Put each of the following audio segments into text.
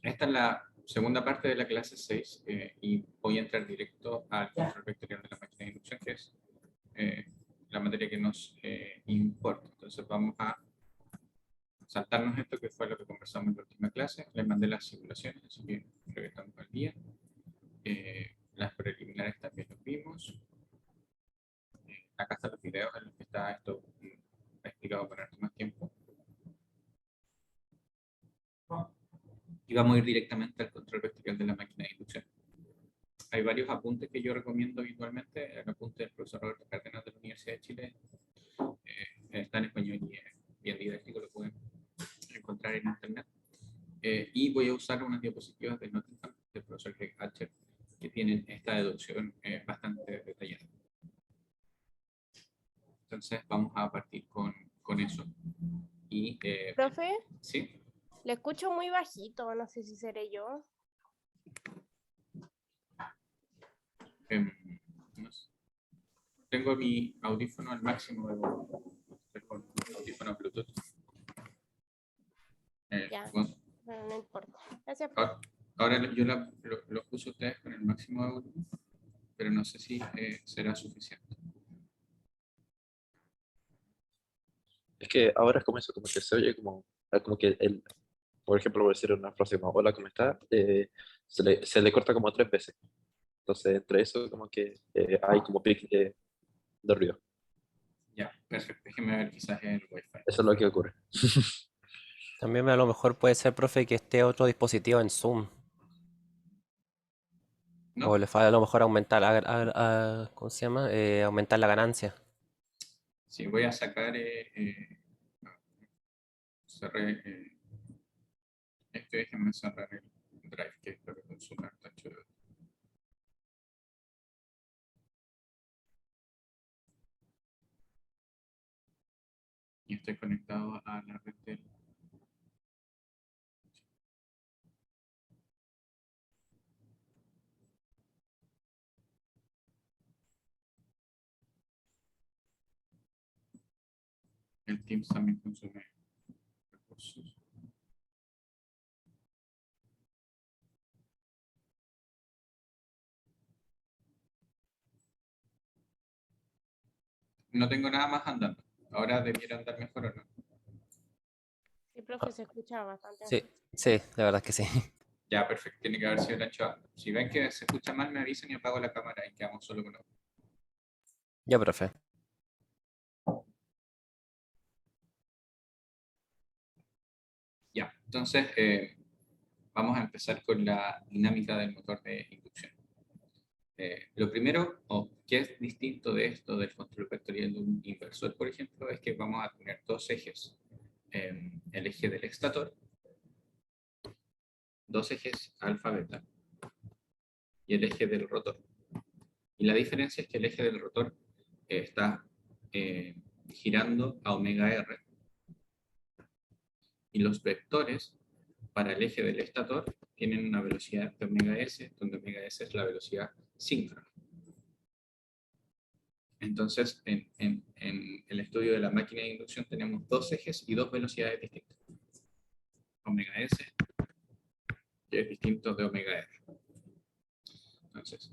Esta es la segunda parte de la clase 6 y voy a entrar directo al control vectorial de la máquina de inducción, que es la materia que nos importa. Entonces vamos a saltarnos esto, que fue lo que conversamos en la última clase. Les mandé las simulaciones, así que creo que estamos al día. Las preliminares también los vimos. Acá están los videos en los que está esto explicado por más tiempo. Y vamos a ir directamente al control vectorial de la máquina de inducción. Hay varios apuntes que yo recomiendo habitualmente. El apunte del profesor Roberto Cárdenas de la Universidad de Chile está en español y es bien didáctico, lo pueden encontrar en internet. Y voy a usar unas diapositivas de Nottingham del profesor Greg Hatcher, que tienen esta deducción bastante detallada. Entonces vamos a partir con eso. Y, Profe, ¿sí? le escucho muy bajito, no sé si seré yo. No sé. Tengo mi audífono al máximo de volumen. Con audífono Bluetooth. Ya, Bueno, no importa. Gracias. ahora yo los puse ustedes con el máximo de volumen, pero no sé si será suficiente. Es que ahora es como eso, como que se oye como que el, por ejemplo, voy a decir una frase como hola, ¿cómo está? Se le corta como 3 veces. Entonces, entre eso, como que hay como pic de ruido. Ya, perfecto. Déjenme ver quizás el Wi-Fi. Eso es lo que ocurre. También a lo mejor puede ser, profe, que esté otro dispositivo en Zoom. ¿No? O le falta a lo mejor aumentar ¿cómo se llama? Aumentar la ganancia. Sí, voy a sacar. Cerré. Déjenme cerrar el Drive, que es lo que consume harta chulo. Y estoy conectado a la red del. El Teams también consume recursos. No tengo nada más andando. Ahora debiera andar mejor o no. Sí, profe, se escucha bastante. Sí, sí, la verdad es que sí. Ya, perfecto. Tiene que haber sido el ancho alto. Si ven que se escucha mal, me avisen y apago la cámara y quedamos solo con audio. Ya, profe. Ya, entonces vamos a empezar con la dinámica del motor de inducción. Lo primero, o que es distinto de esto del control vectorial de un inversor, por ejemplo, es que vamos a tener dos ejes. El eje del estator, dos ejes alfa beta y el eje del rotor. Y la diferencia es que el eje del rotor está girando a omega r y los vectores para el eje del estator tienen una velocidad de omega s, donde omega s es la velocidad síncrona. Entonces, en el estudio de la máquina de inducción tenemos dos ejes y dos velocidades distintas. Omega s, que es distinto de omega r. Entonces,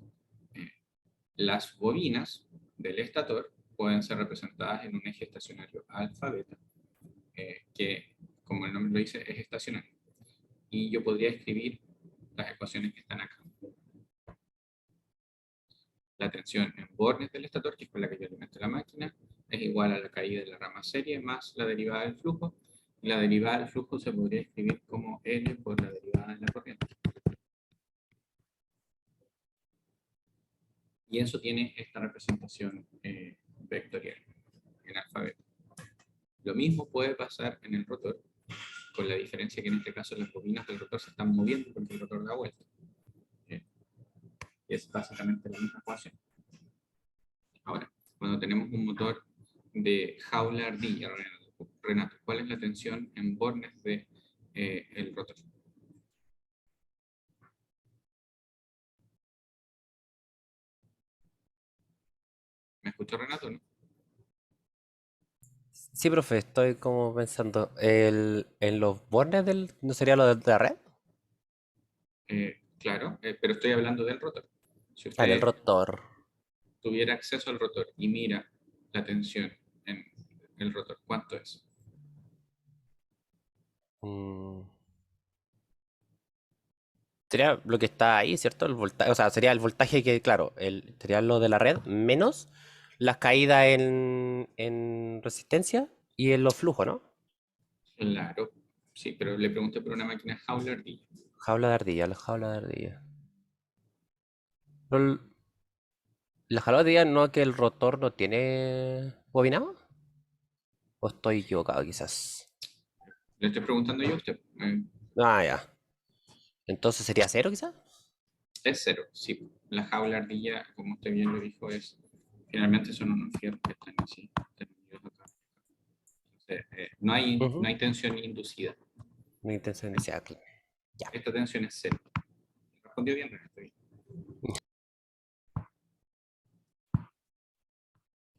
las bobinas del estator pueden ser representadas en un eje estacionario alfa-beta, que, como el nombre lo dice, es estacionario. Y yo podría escribir las ecuaciones que están acá. La tensión en bornes del estator, que es con la que yo alimento la máquina, es igual a la caída de la rama serie más la derivada del flujo. Y la derivada del flujo se podría escribir como L por la derivada de la corriente. Y eso tiene esta representación vectorial en alfabeto. Lo mismo puede pasar en el rotor, con la diferencia que en este caso las bobinas del rotor se están moviendo porque el rotor da vuelta. Y es básicamente la misma ecuación. Ahora, cuando tenemos un motor de jaula ardilla, Renato, ¿cuál es la tensión en bornes de el rotor? ¿Me escuchó Renato, no? Sí, profe, estoy como pensando. En los bornes del. ¿No sería lo de la red? Claro, pero estoy hablando del rotor. Si Ah, del usted rotor. tuviera acceso al rotor y mira la tensión en el rotor, ¿cuánto es? Mm, Sería lo que está ahí, ¿cierto? El voltaje, o sea, sería el voltaje que, claro, sería lo de la red menos las caídas en resistencia y en los flujos, ¿no? Claro, sí, pero le pregunté por una máquina jaula ardilla. Jaula de ardilla, la jaula de ardilla. Pero la jaula de ardilla no, que el rotor no tiene bobinado. ¿O estoy equivocado quizás? Le estoy preguntando yo a usted. Ah, ya. Entonces sería cero quizás. Es cero, sí. La jaula ardilla, como usted bien lo dijo, finalmente son unos fierros que están así, están unidos acá. Entonces, no hay tensión inducida. Mi intención decía, ya. Esta tensión es cero. Respondió bien, René, está bien.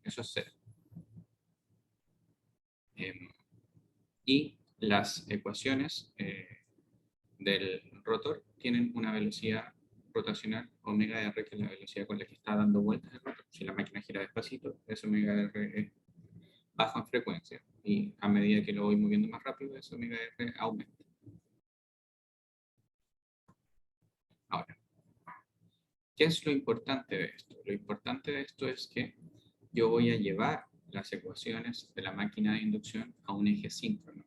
Eso es cero. Y las ecuaciones del rotor tienen una velocidad rotacional omega r, que es la velocidad con la que está dando vueltas el rotor. Si la máquina gira despacito, ese omega r es bajo en frecuencia, y a medida que lo voy moviendo más rápido, ese omega r aumenta. Ahora, ¿qué es lo importante de esto? Lo importante de esto es que yo voy a llevar las ecuaciones de la máquina de inducción a un eje síncrono.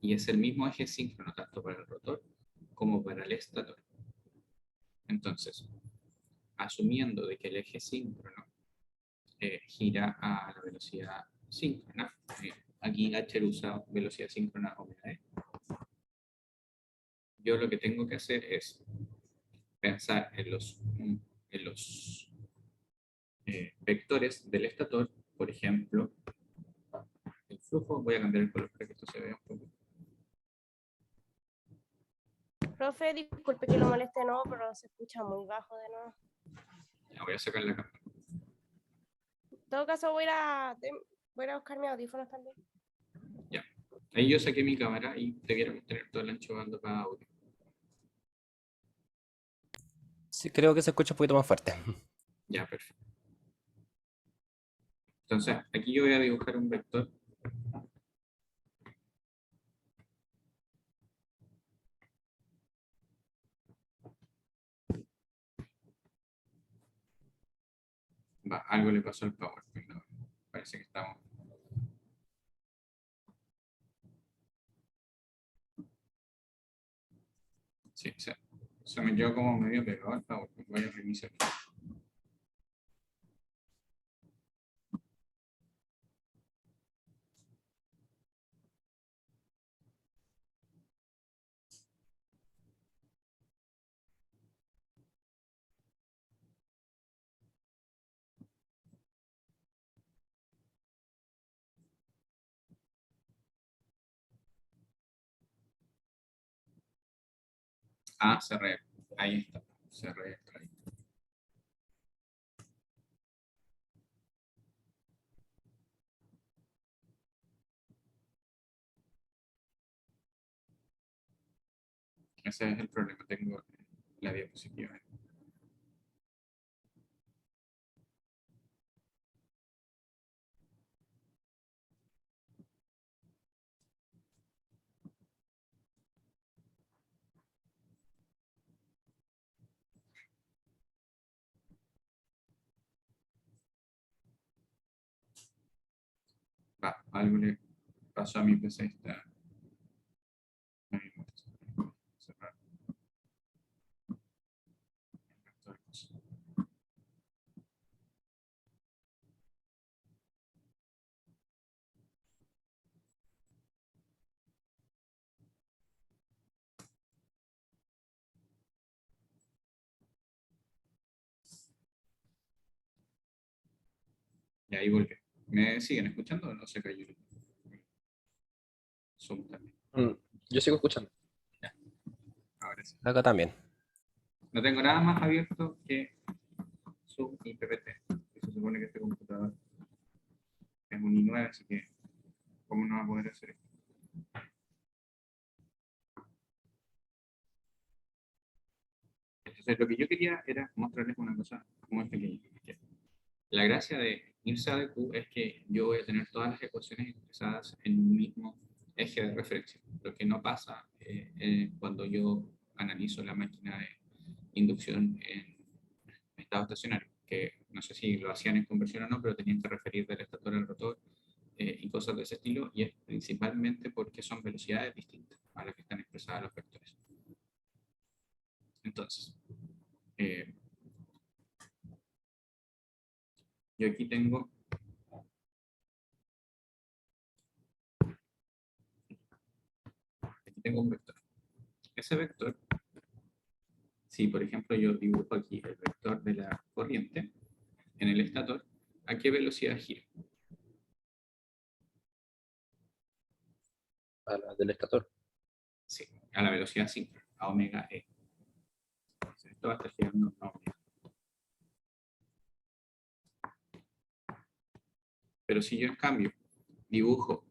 Y es el mismo eje síncrono tanto para el rotor como para el estator. Entonces, asumiendo de que el eje síncrono gira a la velocidad síncrona, aquí H usa velocidad síncrona omega e, yo lo que tengo que hacer es pensar en los vectores del estator. Por ejemplo, el flujo, voy a cambiar el color para que esto se vea un poco. Profe, disculpe que lo moleste de nuevo, pero se escucha muy bajo de nuevo. Ya voy a sacar la cámara. En todo caso, voy a ir a buscar mis audífonos también. Ya. Ahí yo saqué mi cámara y debiéramos tener todo el ancho de banda para audio. Sí, creo que se escucha un poquito más fuerte. Ya, perfecto. Entonces, aquí yo voy a dibujar un vector. Va, algo le pasó al PowerPoint, ¿no? Parece que estamos. Sí, se me quedó como medio pegado al PowerPoint. Voy a reiniciar. Ah, cerré. Ahí está. Cerré esto ahí. Ese es el problema. Tengo la diapositiva. Va, algo le pasó a mi PC. Está. Ahí muestra. Cerrar. Y ahí volví. ¿Me siguen escuchando o no se cayó? Zoom también. Yo sigo escuchando. Ya, ahora sí. Acá también. No tengo nada más abierto que Zoom y PPT. Y se supone que este computador es un i9, así que ¿cómo no va a poder hacer esto? Entonces, lo que yo quería era mostrarles una cosa muy pequeña. Que la gracia de irse a DQ es que yo voy a tener todas las ecuaciones expresadas en un mismo eje de referencia, lo que no pasa cuando yo analizo la máquina de inducción en estado estacionario, que no sé si lo hacían en conversión o no, pero tenían que referir del estator al rotor y cosas de ese estilo, y es principalmente porque son velocidades distintas a las que están expresadas los vectores. Entonces, yo aquí tengo un vector. Ese vector, si por ejemplo yo dibujo aquí el vector de la corriente en el estator, ¿a qué velocidad gira? A la del estator. Sí, a la velocidad síncrona, a omega e. Entonces, esto va a estar girando a omega. Pero si yo en cambio dibujo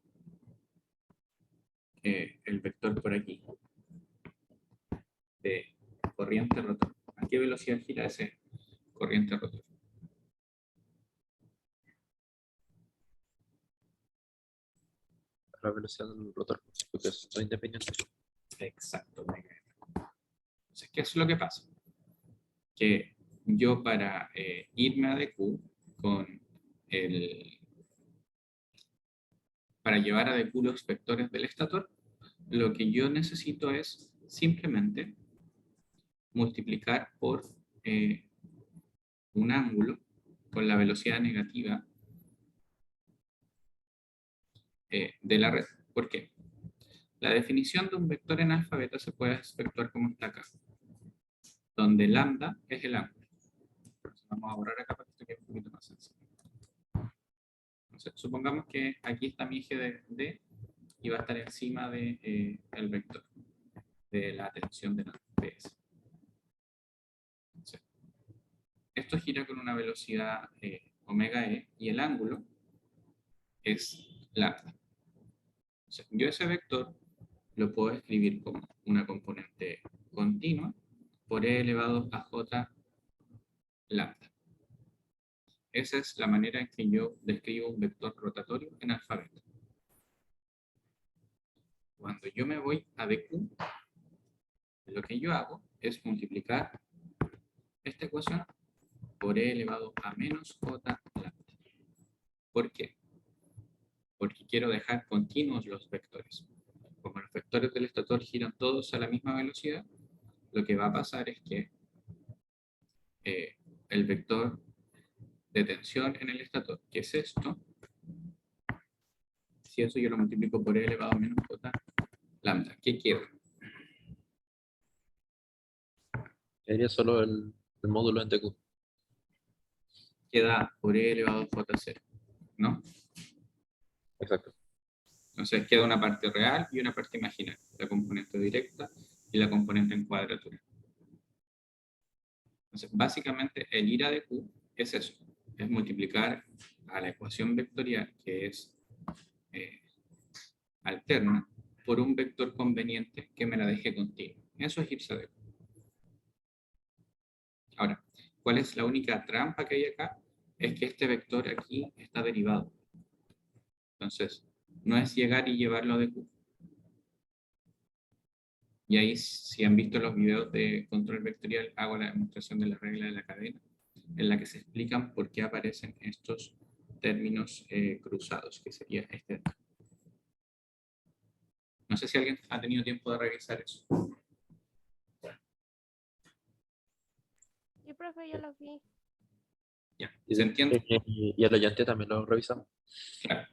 el vector por aquí de corriente rotor, ¿a qué velocidad gira ese corriente rotor? A la velocidad del rotor, porque son independientes. Exacto, omega e. Entonces, ¿qué es lo que pasa? Que yo para irme a DQ con para llevar a DQ los vectores del estator, lo que yo necesito es simplemente multiplicar por un ángulo con la velocidad negativa de la red. ¿Por qué? La definición de un vector en alfa beta se puede efectuar como está acá, donde lambda es el ángulo. Entonces vamos a borrar acá para que esto quede un poquito más sencillo. Entonces, supongamos que aquí está mi eje de D y va a estar encima de, el vector de la tensión de la PS. Entonces, esto gira con una velocidad omega e y el ángulo es lambda. Entonces, yo ese vector lo puedo escribir como una componente continua por e elevado a j lambda. Esa es la manera en que yo describo un vector rotatorio en alfa beta. Cuando yo me voy a DQ, lo que yo hago es multiplicar esta ecuación por e elevado a menos j lambda. ¿Por qué? Porque quiero dejar continuos los vectores. Como los vectores del estator giran todos a la misma velocidad, lo que va a pasar es que el vector de tensión en el estator, que es esto, si eso yo lo multiplico por e elevado a menos j lambda, ¿qué quiero? Sería solo el módulo en TQ. Queda por e elevado a j0, ¿no? Exacto. Entonces queda una parte real y una parte imaginaria, la componente directa y la componente en cuadratura. Entonces, básicamente el ir a de Q es eso, es multiplicar a la ecuación vectorial, que es alterna, por un vector conveniente que me la deje continua. Eso es irse a de Q. Ahora, ¿cuál es la única trampa que hay acá? Es que este vector aquí está derivado. Entonces, no es llegar y llevarlo a de Q. Y ahí, si han visto los videos de control vectorial, hago la demostración de la regla de la cadena, en la que se explican por qué aparecen estos términos cruzados, que sería este. No sé si alguien ha tenido tiempo de revisar eso. Sí, profe, yo lo vi. Ya, ¿se entiende? Y el oyente también lo revisamos. Claro.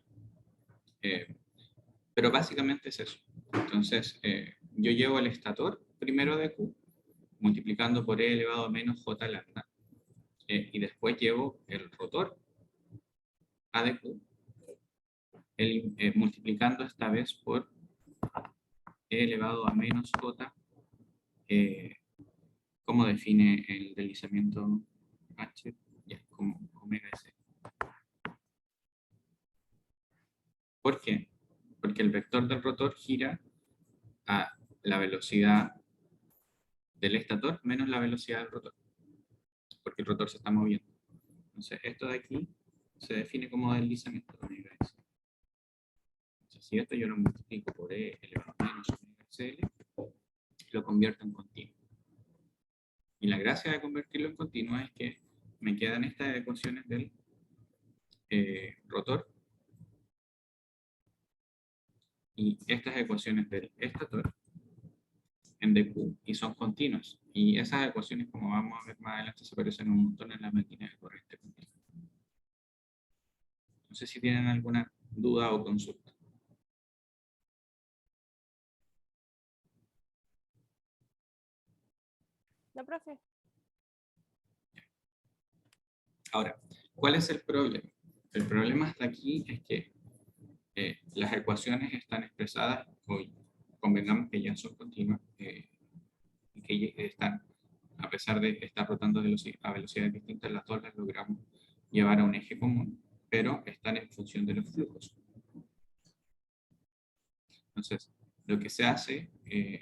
Pero básicamente es eso. Entonces, yo llevo el estator primero de Q, multiplicando por e elevado a menos j lambda, y después llevo el rotor a de Q, multiplicando esta vez por e elevado a menos j, ¿cómo define el deslizamiento h? Ya, como omega s. ¿Por qué? Porque el vector del rotor gira a la velocidad del estator menos la velocidad del rotor, porque el rotor se está moviendo. Entonces, esto de aquí se define como deslizamiento omega S. Entonces, si esto yo lo multiplico por E elevado a menos omega SL, lo convierto en continuo. Y la gracia de convertirlo en continuo es que me quedan estas ecuaciones del rotor y estas ecuaciones del estator en dq y son continuas. Y esas ecuaciones, como vamos a ver más adelante, se parecen un montón en la máquina de corriente continua. No sé si tienen alguna duda o consulta. No, profe. Ahora, ¿cuál es el problema? El problema hasta aquí es que las ecuaciones están expresadas, hoy convengamos que ya son continuas, y que están, a pesar de estar rotando a velocidades distintas, las dos las logramos llevar a un eje común, pero están en función de los flujos. Entonces, lo que se hace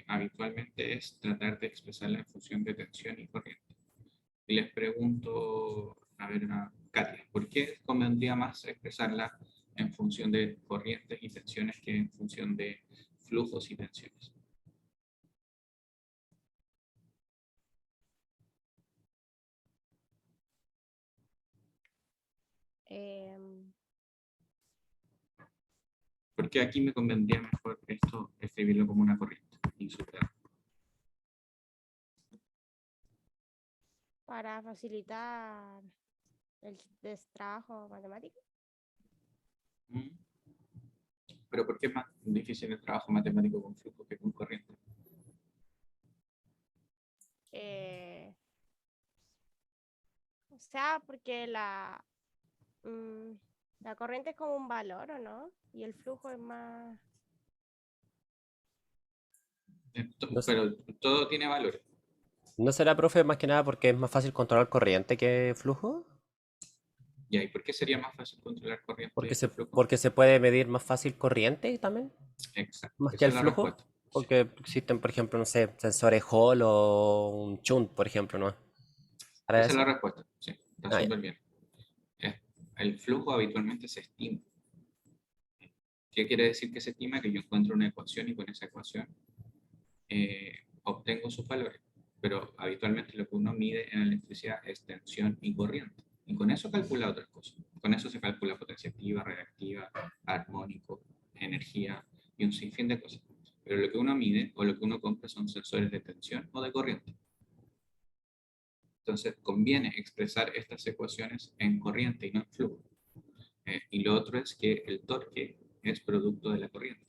habitualmente es tratar de expresarla en función de tensión y corriente. Y les pregunto, a ver, Katia, ¿por qué convendría más expresarla en función de corrientes y tensiones que en función de flujos y tensiones? Em, ¿Por qué aquí me convendría mejor esto, escribirlo como una corriente y superar? para facilitar el trabajo matemático. Pero ¿por qué es más difícil el trabajo matemático con flujo que con corriente? O sea, porque la corriente es como un valor, ¿o no? Y el flujo es más... No, Pero todo tiene valores. ¿no será, profe, más que nada porque es más fácil controlar corriente que flujo? ¿Y por qué sería más fácil controlar corriente que flujo? Porque se puede medir más fácil corriente también, Exacto, más que esa el es la flujo. respuesta. Sí. Porque existen, por ejemplo, no sé, sensores Hall o un Chunt, por ejemplo, ¿no? ¿Para Esa es la eso? respuesta, sí, está Ah, ya. súper bien. Es- el flujo habitualmente se estima. ¿Qué quiere decir que se estima? Que yo encuentro una ecuación y con esa ecuación obtengo sus valores. Pero habitualmente lo que uno mide en electricidad es tensión y corriente. Y con eso calcula otras cosas. Con eso se calcula potencia activa, reactiva, armónico, energía y un sinfín de cosas. Pero lo que uno mide o lo que uno compra son sensores de tensión o de corriente. Entonces conviene expresar estas ecuaciones en corriente y no en flujo. Y lo otro es que el torque es producto de la corriente.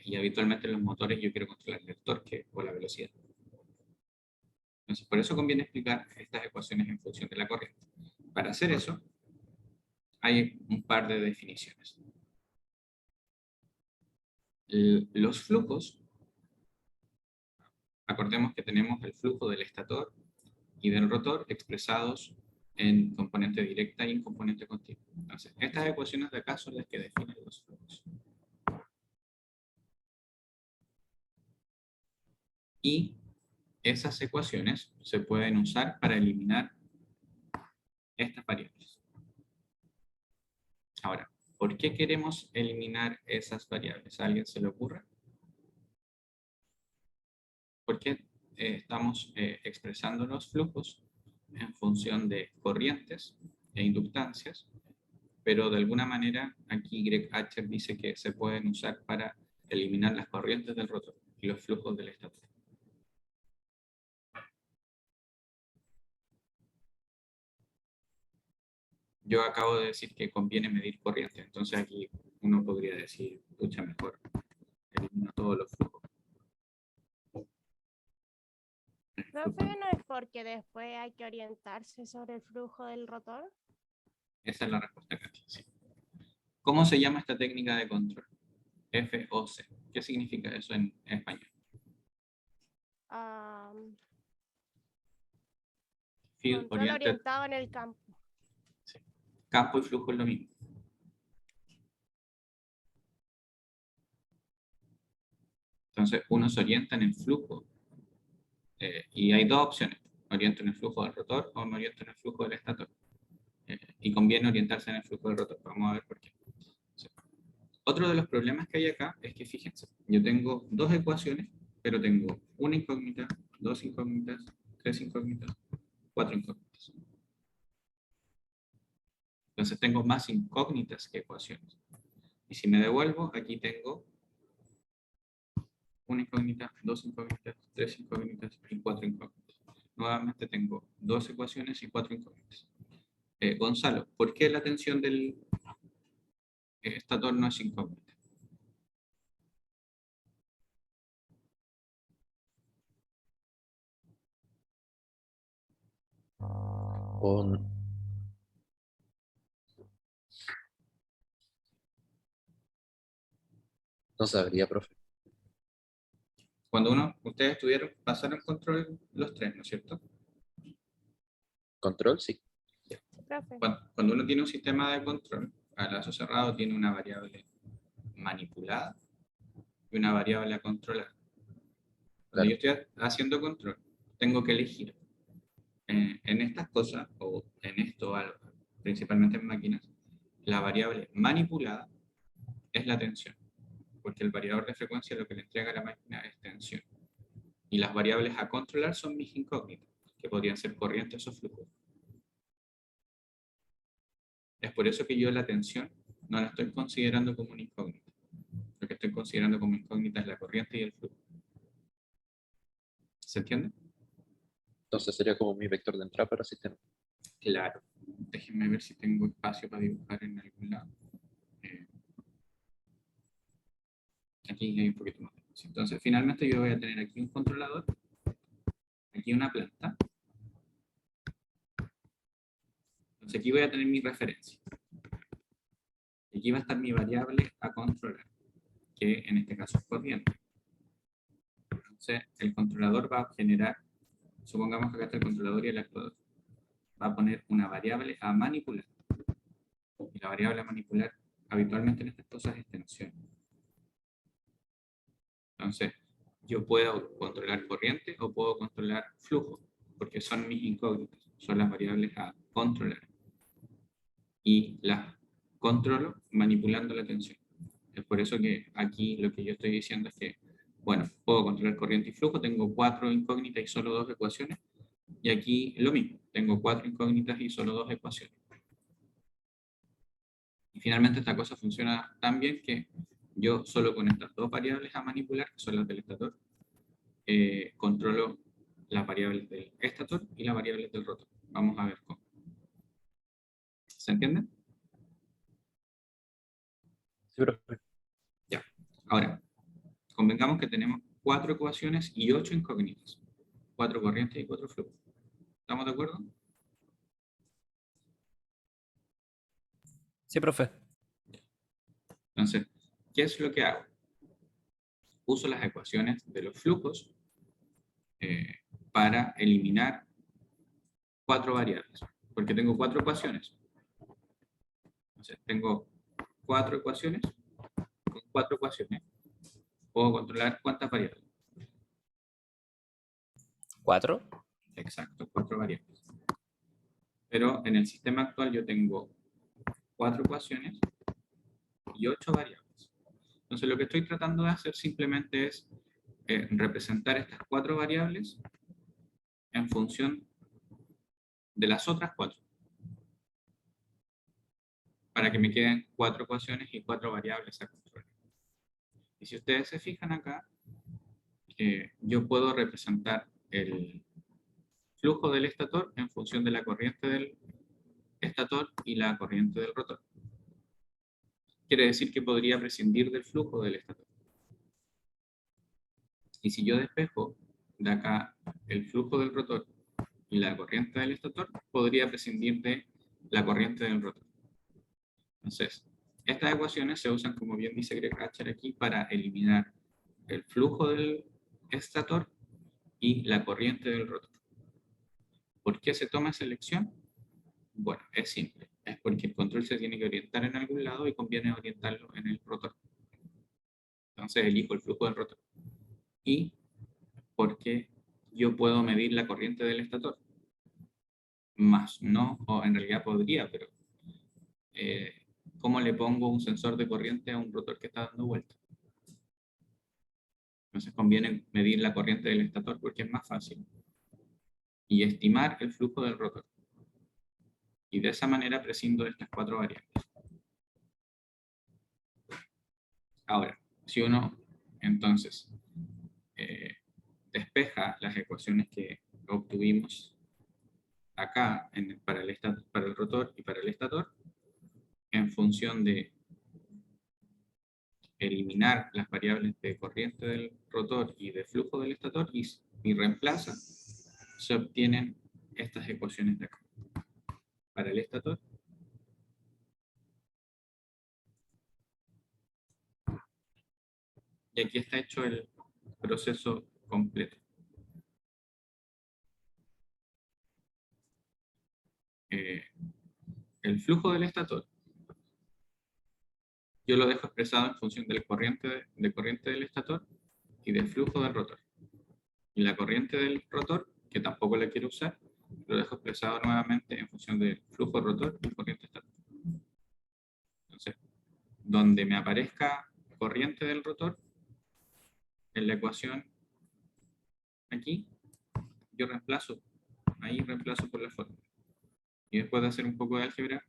Y habitualmente en los motores yo quiero controlar el torque o la velocidad. Entonces, por eso conviene explicar estas ecuaciones en función de la corriente. Para hacer eso, hay un par de definiciones. Los flujos, acordemos que tenemos el flujo del estator y del rotor expresados en componente directa y en componente continuo. Entonces, estas ecuaciones de acá son las que definen los flujos. Y esas ecuaciones se pueden usar para eliminar estas variables. Ahora, ¿por qué queremos eliminar esas variables? ¿A alguien se le ocurre? ¿Por qué estamos expresando los flujos en función de corrientes e inductancias? Pero de alguna manera aquí Greg Archer dice que se pueden usar para eliminar las corrientes del rotor y los flujos del estator. Yo acabo de decir que conviene medir corriente, entonces aquí uno podría decir, escucha mejor, elimina todos los flujos. Profe, ¿no es porque después hay que orientarse sobre el flujo del rotor? Esa es la respuesta, Katy, sí. ¿Cómo se llama esta técnica de control? FOC. ¿Qué significa eso en español? Am, Field control Oriented. orientado en el campo. Sí. Campo y flujo es lo mismo. Entonces, uno se orienta en el flujo Y hay dos opciones, me oriento en el flujo del rotor o me oriento en el flujo del estator. Y conviene orientarse en el flujo del rotor, vamos a ver por qué. Sí. Otro de los problemas que hay acá es que, fíjense, yo tengo dos ecuaciones, pero tengo una incógnita, dos incógnitas, tres incógnitas, cuatro incógnitas. Entonces tengo más incógnitas que ecuaciones. Y si me devuelvo, aquí tengo una incógnita, dos incógnitas, tres incógnitas y cuatro incógnitas. Nuevamente tengo dos ecuaciones y cuatro incógnitas. Gonzalo, ¿por qué la tensión del estator no es incógnita? O no sabría, profe. Cuando ustedes estudiaron, pasaron control los tres, ¿no es cierto? Control, sí. Profe. Cuando uno tiene un sistema de control, a lazo cerrado tiene una variable manipulada y una variable a controlar. Cuando yo estoy haciendo control, tengo que elegir en estas cosas, o en esto, principalmente en máquinas, la variable manipulada es la tensión, porque el variador de frecuencia lo que le entrega a la máquina es tensión. Y las variables a controlar son mis incógnitas, que podrían ser corrientes o flujos. Es por eso que yo la tensión no la estoy considerando como una incógnita. Lo que estoy considerando como incógnita es la corriente y el flujo. ¿Se entiende? Entonces sería como mi vector de entrada para el sistema. Claro. Déjenme ver si tengo espacio para dibujar en algún lado. Aquí hay un poquito más de espacio. Entonces, finalmente yo voy a tener aquí un controlador, aquí una planta. Entonces aquí voy a tener mi referencia. Y aquí va a estar mi variable a controlar, que en este caso es corriente. Entonces, el controlador va a generar, supongamos que acá está el controlador y el actuador, va a poner una variable a manipular. Y la variable a manipular habitualmente en estas cosas es tensión. Entonces, yo puedo controlar corriente o puedo controlar flujo, porque son mis incógnitas, son las variables a controlar. Y las controlo manipulando la tensión. Es por eso que aquí lo que yo estoy diciendo es que, bueno, puedo controlar corriente y flujo, tengo cuatro incógnitas y solo dos ecuaciones, y aquí lo mismo, tengo cuatro incógnitas y solo dos ecuaciones. Y finalmente esta cosa funciona tan bien que yo solo con estas dos variables a manipular, que son las del estator, controlo las variables del estator y las variables del rotor. Vamos a ver cómo. ¿Se entiende? Sí, profe. Ya. Ahora, convengamos que tenemos cuatro ecuaciones y ocho incógnitas. Cuatro corrientes y cuatro flujos. ¿Estamos de acuerdo? Sí, profe. Entonces, ¿qué es lo que hago? Uso las ecuaciones de los flujos para eliminar cuatro variables, porque tengo cuatro ecuaciones. Entonces, tengo cuatro ecuaciones. Con cuatro ecuaciones puedo controlar cuántas variables. ¿4? Exacto, cuatro variables. Pero en el sistema actual yo tengo cuatro ecuaciones y ocho variables. Entonces, lo que estoy tratando de hacer simplemente es representar estas cuatro variables en función de las otras cuatro, para que me queden cuatro ecuaciones y cuatro variables a controlar. Y si ustedes se fijan acá, yo puedo representar el flujo del estator en función de la corriente del estator y la corriente del rotor. Quiere decir que podría prescindir del flujo del estator. Y si yo despejo de acá el flujo del rotor y la corriente del estator, podría prescindir de la corriente del rotor. Entonces, estas ecuaciones se usan, como bien dice Greg Hatcher aquí, para eliminar el flujo del estator y la corriente del rotor. ¿Por qué se toma esa elección? Bueno, es simple. Es porque el control se tiene que orientar en algún lado y conviene orientarlo en el rotor. Entonces elijo el flujo del rotor. Y porque yo puedo medir la corriente del estator. Más no, o en realidad podría, pero ¿cómo le pongo un sensor de corriente a un rotor que está dando vuelta? Entonces conviene medir la corriente del estator porque es más fácil. Y estimar el flujo del rotor. Y de esa manera prescindo de estas 4 variables. Ahora, si uno entonces despeja las ecuaciones que obtuvimos acá para el rotor y para el estator, en función de eliminar las variables de corriente del rotor y de flujo del estator y reemplaza, se obtienen estas ecuaciones de acá. Para el estator, y aquí está hecho el proceso completo. El flujo del estator yo lo dejo expresado en función de corriente del estator y del flujo del rotor. Y la corriente del rotor, que tampoco la quiero usar, lo dejo expresado nuevamente en función del flujo rotor y corriente estator. Entonces, donde me aparezca corriente del rotor, en la ecuación aquí, yo reemplazo por la fórmula. Y después de hacer un poco de álgebra,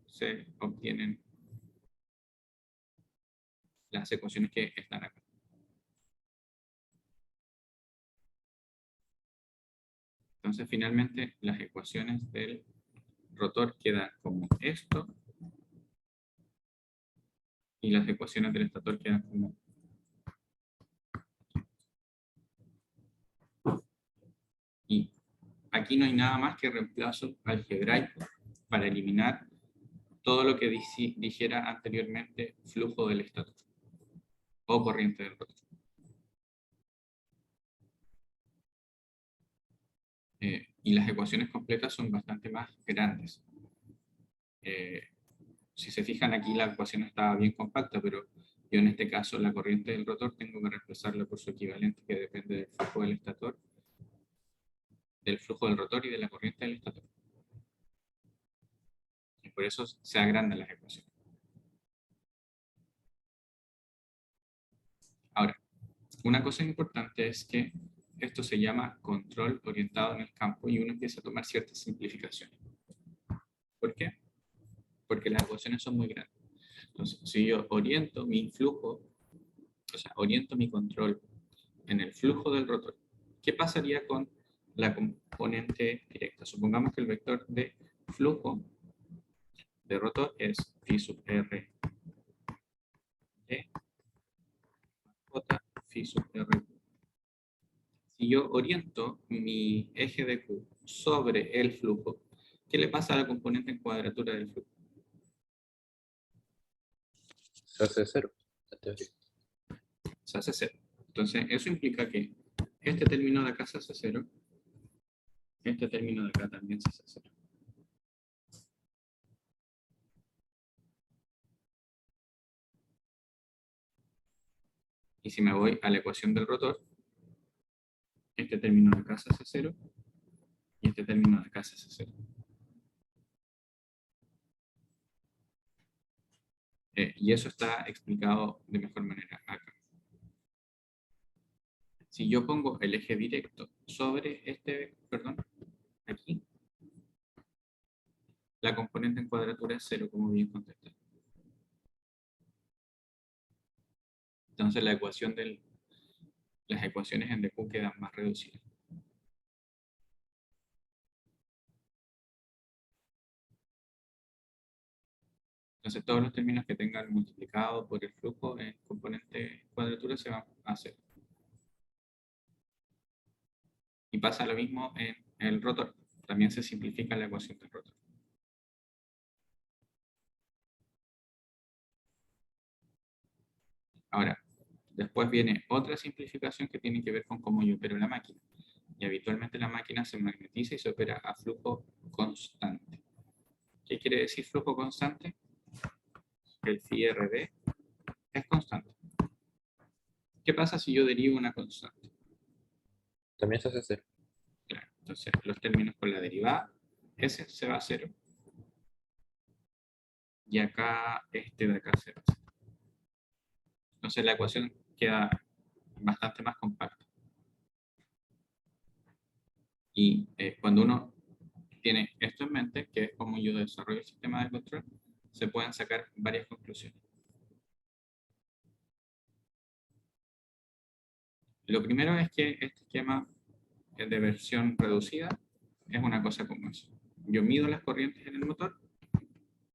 se obtienen las ecuaciones que están acá. Entonces, finalmente, las ecuaciones del rotor quedan como esto, y las ecuaciones del estator quedan como y aquí no hay nada más que reemplazo algebraico para eliminar todo lo que dijera anteriormente flujo del estator o corriente del rotor. Y las ecuaciones completas son bastante más grandes. Si se fijan aquí la ecuación está bien compacta, pero yo en este caso la corriente del rotor tengo que reemplazarla por su equivalente que depende del flujo del estator, del flujo del rotor y de la corriente del estator. Y por eso se agrandan las ecuaciones. Ahora, una cosa importante es que esto se llama control orientado en el campo y uno empieza a tomar ciertas simplificaciones. ¿Por qué? Porque las ecuaciones son muy grandes. Entonces, si yo oriento mi flujo, o sea, oriento mi control en el flujo del rotor, ¿qué pasaría con la componente directa? Supongamos que el vector de flujo de rotor es phi sub r de j phi sub r. Si yo oriento mi eje de Q sobre el flujo, ¿qué le pasa a la componente en cuadratura del flujo? Se hace 0, en teoría. Se hace 0. Entonces, eso implica que este término de acá se hace 0, este término de acá también se hace 0. Y si me voy a la ecuación del rotor, este término de acá se hace 0 y este término de acá se hace 0. Y eso está explicado de mejor manera acá. Si yo pongo el eje directo sobre aquí, la componente en cuadratura es 0, como bien contesté. Entonces las ecuaciones en DQ quedan más reducidas. Entonces todos los términos que tengan multiplicado por el flujo en componente cuadratura se van a 0. Y pasa lo mismo en el rotor. También se simplifica la ecuación del rotor. Ahora, después viene otra simplificación que tiene que ver con cómo yo opero la máquina. Y habitualmente la máquina se magnetiza y se opera a flujo constante. ¿Qué quiere decir flujo constante? El phi RD es constante. ¿Qué pasa si yo derivo una constante? También se hace cero. Claro, entonces los términos con la derivada, ese se va a cero. Y acá este de acá se va a cero. Entonces la ecuación queda bastante más compacta. Y cuando uno tiene esto en mente, que es como yo desarrollo el sistema de control, se pueden sacar varias conclusiones. Lo primero es que este esquema de versión reducida es una cosa como eso. Yo mido las corrientes en el motor,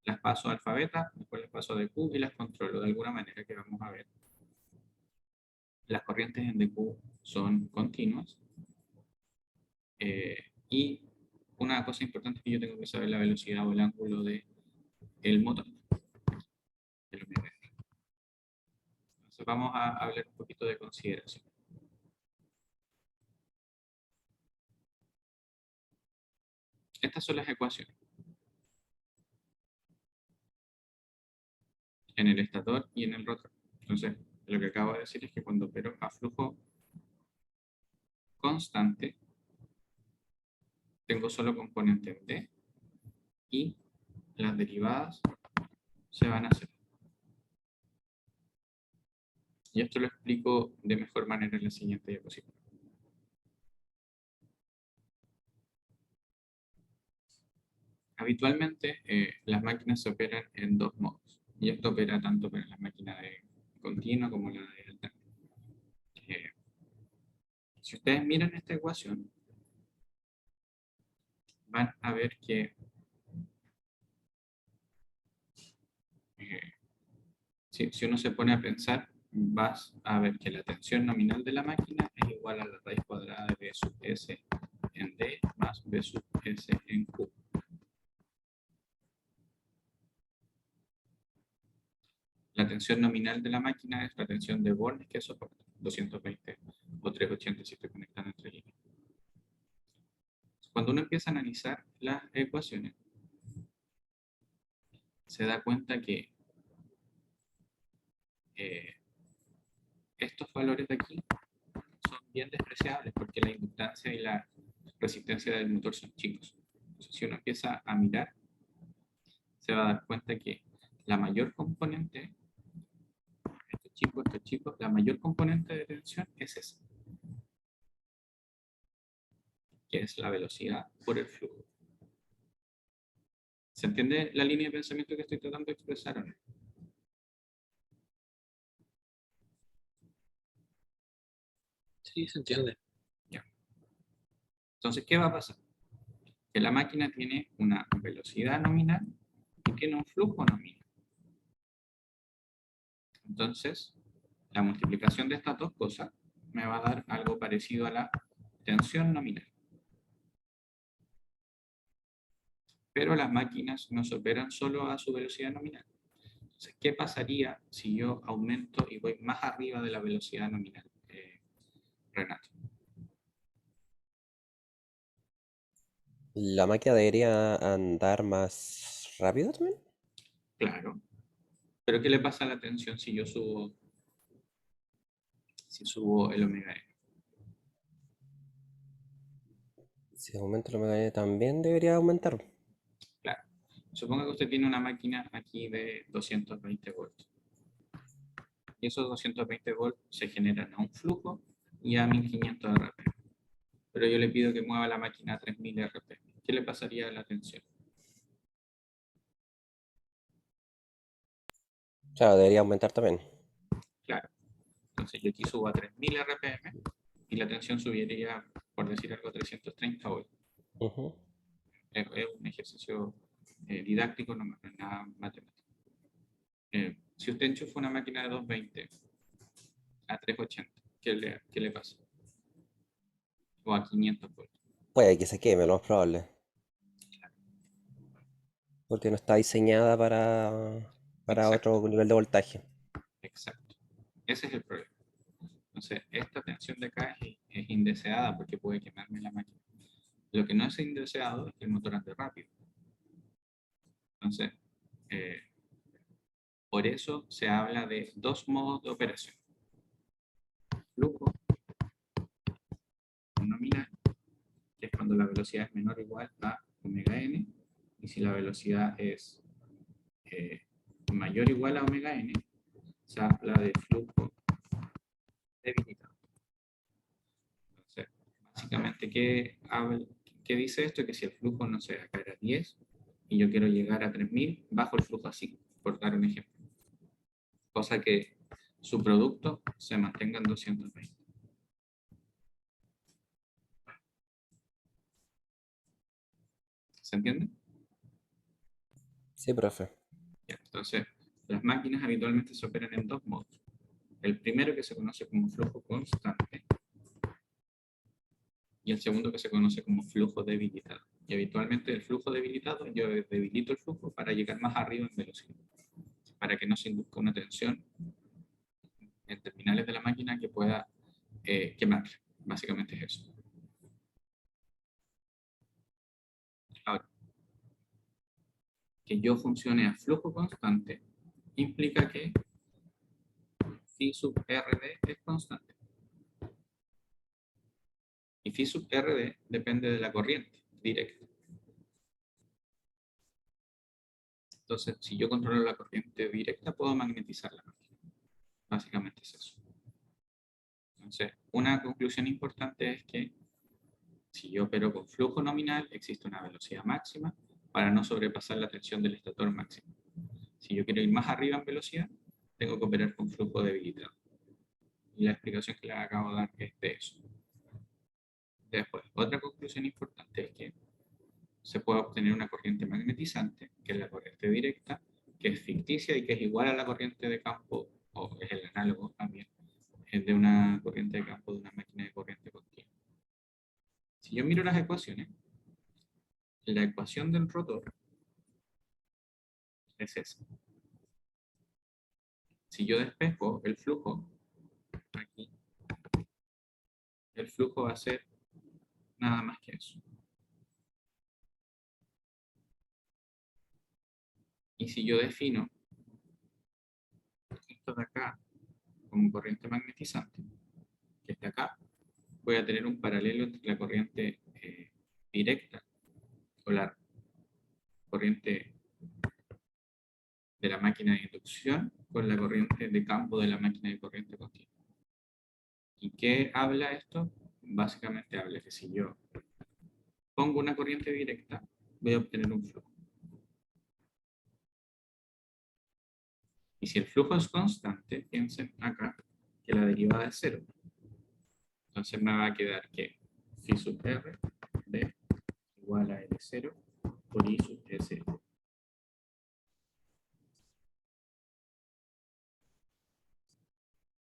las paso a alfabeta, después las paso a DQ y las controlo de alguna manera que vamos a ver. Las corrientes en DQ son continuas. Y una cosa importante es que yo tengo que saber la velocidad o el ángulo del motor. Entonces vamos a hablar un poquito de consideración. Estas son las ecuaciones. En el estator y en el rotor. Entonces, lo que acabo de decir es que cuando opero a flujo constante, tengo solo componentes D y las derivadas se van a hacer. Y esto lo explico de mejor manera en la siguiente diapositiva. Habitualmente las máquinas se operan en dos modos. Y esto opera tanto para la máquina de continua como la de alterna. Si ustedes miran esta ecuación, van a ver que si uno se pone a pensar, vas a ver que la tensión nominal de la máquina es igual a la raíz cuadrada de B sub S en D más B sub S en Q. La tensión nominal de la máquina es la tensión de bornes que soporta, 220 o 380 si estoy conectando entre líneas. Cuando uno empieza a analizar las ecuaciones, se da cuenta que estos valores de aquí son bien despreciables porque la inductancia y la resistencia del motor son chicos. Entonces, si uno empieza a mirar, se va a dar cuenta que la mayor componente, estos chicos, la mayor componente de tensión es esa, que es la velocidad por el flujo. ¿Se entiende la línea de pensamiento que estoy tratando de expresar o no? Sí, se entiende. Ya. Entonces, ¿qué va a pasar? Que la máquina tiene una velocidad nominal y tiene un flujo nominal. Entonces, la multiplicación de estas dos cosas me va a dar algo parecido a la tensión nominal. Pero las máquinas no se operan solo a su velocidad nominal. Entonces, ¿qué pasaría si yo aumento y voy más arriba de la velocidad nominal, Renato? ¿La máquina debería andar más rápido también? Claro. Pero ¿qué le pasa a la tensión si yo subo, el omega n? Si aumenta el omega n también debería aumentar. Claro. Suponga que usted tiene una máquina aquí de 220 volts. Y esos 220 volts se generan a un flujo y a 1500 RPM. Pero yo le pido que mueva la máquina a 3000 RPM. ¿Qué le pasaría a la tensión? Claro, debería aumentar también. Claro. Entonces yo aquí subo a 3000 RPM y la tensión subiría, por decir algo, 330 volts. Ujú. Es un ejercicio didáctico, no es nada matemático. Si usted enchufa una máquina de 220 a 380, ¿qué le pasa? O a 500 volts. Puede que se queme, lo más probable. Porque no está diseñada para Exacto, otro nivel de voltaje. exacto. Ese es el problema. Entonces, esta tensión de acá es indeseada porque puede quemarme la máquina. Lo que no es indeseado es que el motor ande rápido. Entonces, eh, por eso se habla de dos modos de operación. Flujo nominal cuando la velocidad es menor o igual a omega n, y si la velocidad es mayor o igual a omega n, se habla de flujo debilitado. Entonces, básicamente, ¿qué dice esto? Que si el flujo, no sé, acá era 10, y yo quiero llegar a 3000, bajo el flujo a 5, por dar un ejemplo. Cosa que su producto se mantenga en 220. ¿Se entiende? Sí, profe. Ya, entonces, las máquinas habitualmente se operan en dos modos. El primero, que se conoce como flujo constante, y el segundo, que se conoce como flujo debilitado. Y habitualmente el flujo debilitado, yo debilito el flujo para llegar más arriba en velocidad, para que no se induzca una tensión en terminales de la máquina que pueda quemar. Básicamente es eso. Ahora, que yo funcione a flujo constante implica que phi sub RD es constante. Y phi sub RD depende de la corriente directa. Entonces, si yo controlo la corriente directa, puedo magnetizar la máquina. Básicamente es eso. Entonces, una conclusión importante es que si yo opero con flujo nominal, existe una velocidad máxima para no sobrepasar la tensión del estator máximo. Si yo quiero ir más arriba en velocidad, tengo que operar con flujo debilitado. Y la explicación que les acabo de dar es de eso. Después, otra conclusión importante es que se puede obtener una corriente magnetizante, que es la corriente directa, que es ficticia y que es igual a la corriente de campo, o es el análogo también, es de una corriente de campo de una máquina de corriente continua. Si yo miro las ecuaciones, la ecuación del rotor es esa. Si yo despejo el flujo, aquí, el flujo va a ser nada más que eso. Y si yo defino esto de acá como corriente magnetizante, que está acá, voy a tener un paralelo entre la corriente directa o la corriente de la máquina de inducción con la corriente de campo de la máquina de corriente continua. ¿Y qué habla esto? Básicamente habla que si yo pongo una corriente directa, voy a obtener un flujo. Y si el flujo es constante, piensen acá que la derivada es cero. Entonces me va a quedar que phi sub r de igual a L0 por I sub S.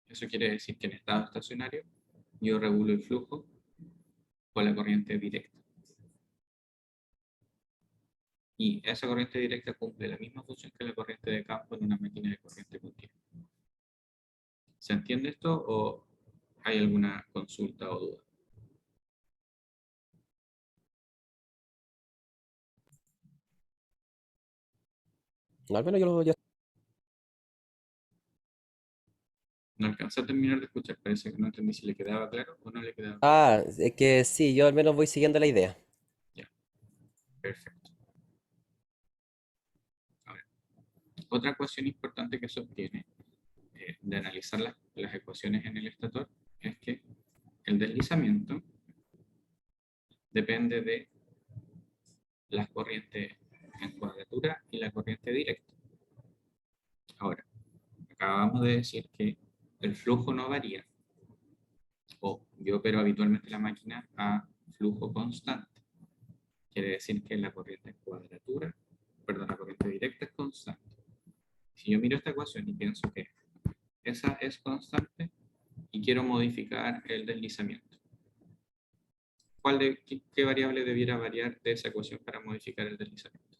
Eso quiere decir que en estado estacionario yo regulo el flujo con la corriente directa. Y esa corriente directa cumple la misma función que la corriente de campo en una máquina de corriente continua. ¿Se entiende esto o hay alguna consulta o duda? No, al menos yo lo ya. No alcancé a terminar de escuchar, parece que no entendí si le quedaba claro o no le quedaba claro. Ah, es que sí, yo al menos voy siguiendo la idea. Ya, perfecto. A ver, otra ecuación importante que se obtiene de analizar las ecuaciones en el estator es que el deslizamiento depende de las corrientes en cuadratura y la corriente directa. Ahora, acabamos de decir que el flujo no varía, o yo opero habitualmente la máquina a flujo constante. Quiere decir que la corriente en cuadratura, perdón, la corriente directa es constante. Si yo miro esta ecuación y pienso que esa es constante y quiero modificar el deslizamiento, ¿qué variable debiera variar de esa ecuación para modificar el deslizamiento?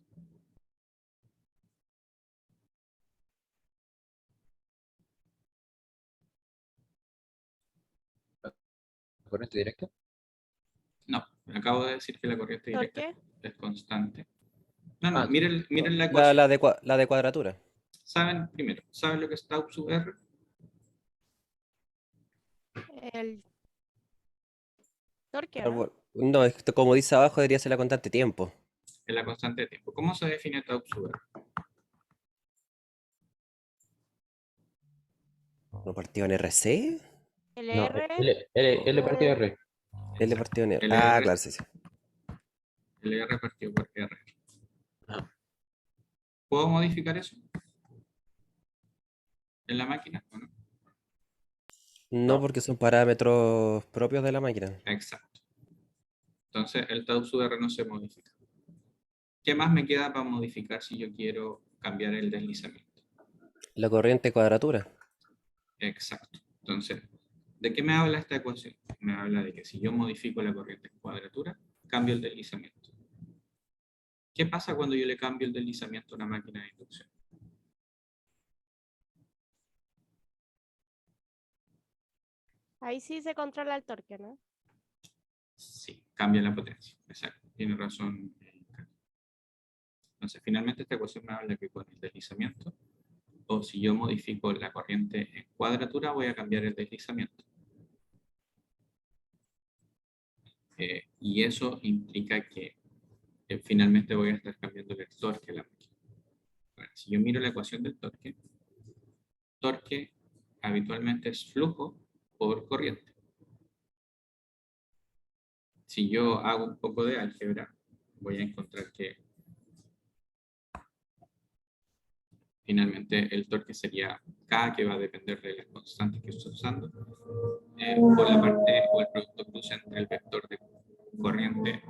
¿Corriente directa? No, acabo de decir que la corriente ¿Por directa qué? es constante. No, Ah, miren la La, ecuación. la de, la de cuadratura. ¿Saben lo que es tau sub r? El torque, El, ¿no? No, esto como dice abajo debería ser la constante tiempo. Es la constante de tiempo. ¿Cómo se define tau sub r? ¿No partido en RC? El No, R, L partido R. L partido en R. Ah, LR, claro, sí, sí. LR partido por R. Ajá. ¿Puedo modificar eso en la máquina o no? No, No. porque son parámetros propios de la máquina. Exacto. Entonces el tau sub r no se modifica. ¿Qué más me queda para modificar si yo quiero cambiar el deslizamiento? La corriente cuadratura. Exacto. Entonces, ¿de qué me habla esta ecuación? Me habla de que si yo modifico la corriente en cuadratura, cambio el deslizamiento. ¿Qué pasa cuando yo le cambio el deslizamiento a una máquina de inducción? ahí sí se controla el torque, ¿no? Sí, cambia la potencia. Exacto. Tiene razón. Entonces, finalmente esta ecuación me habla que con el deslizamiento, o si yo modifico la corriente en cuadratura, voy a cambiar el deslizamiento. Y eso implica que finalmente voy a estar cambiando el torque de la máquina. Bueno, si yo miro la ecuación del torque habitualmente es flujo por corriente. Si yo hago un poco de álgebra, voy a encontrar que finalmente el torque sería K, que va a depender de las constantes que estoy usando, por la parte o el producto cruz entre el vector de corriente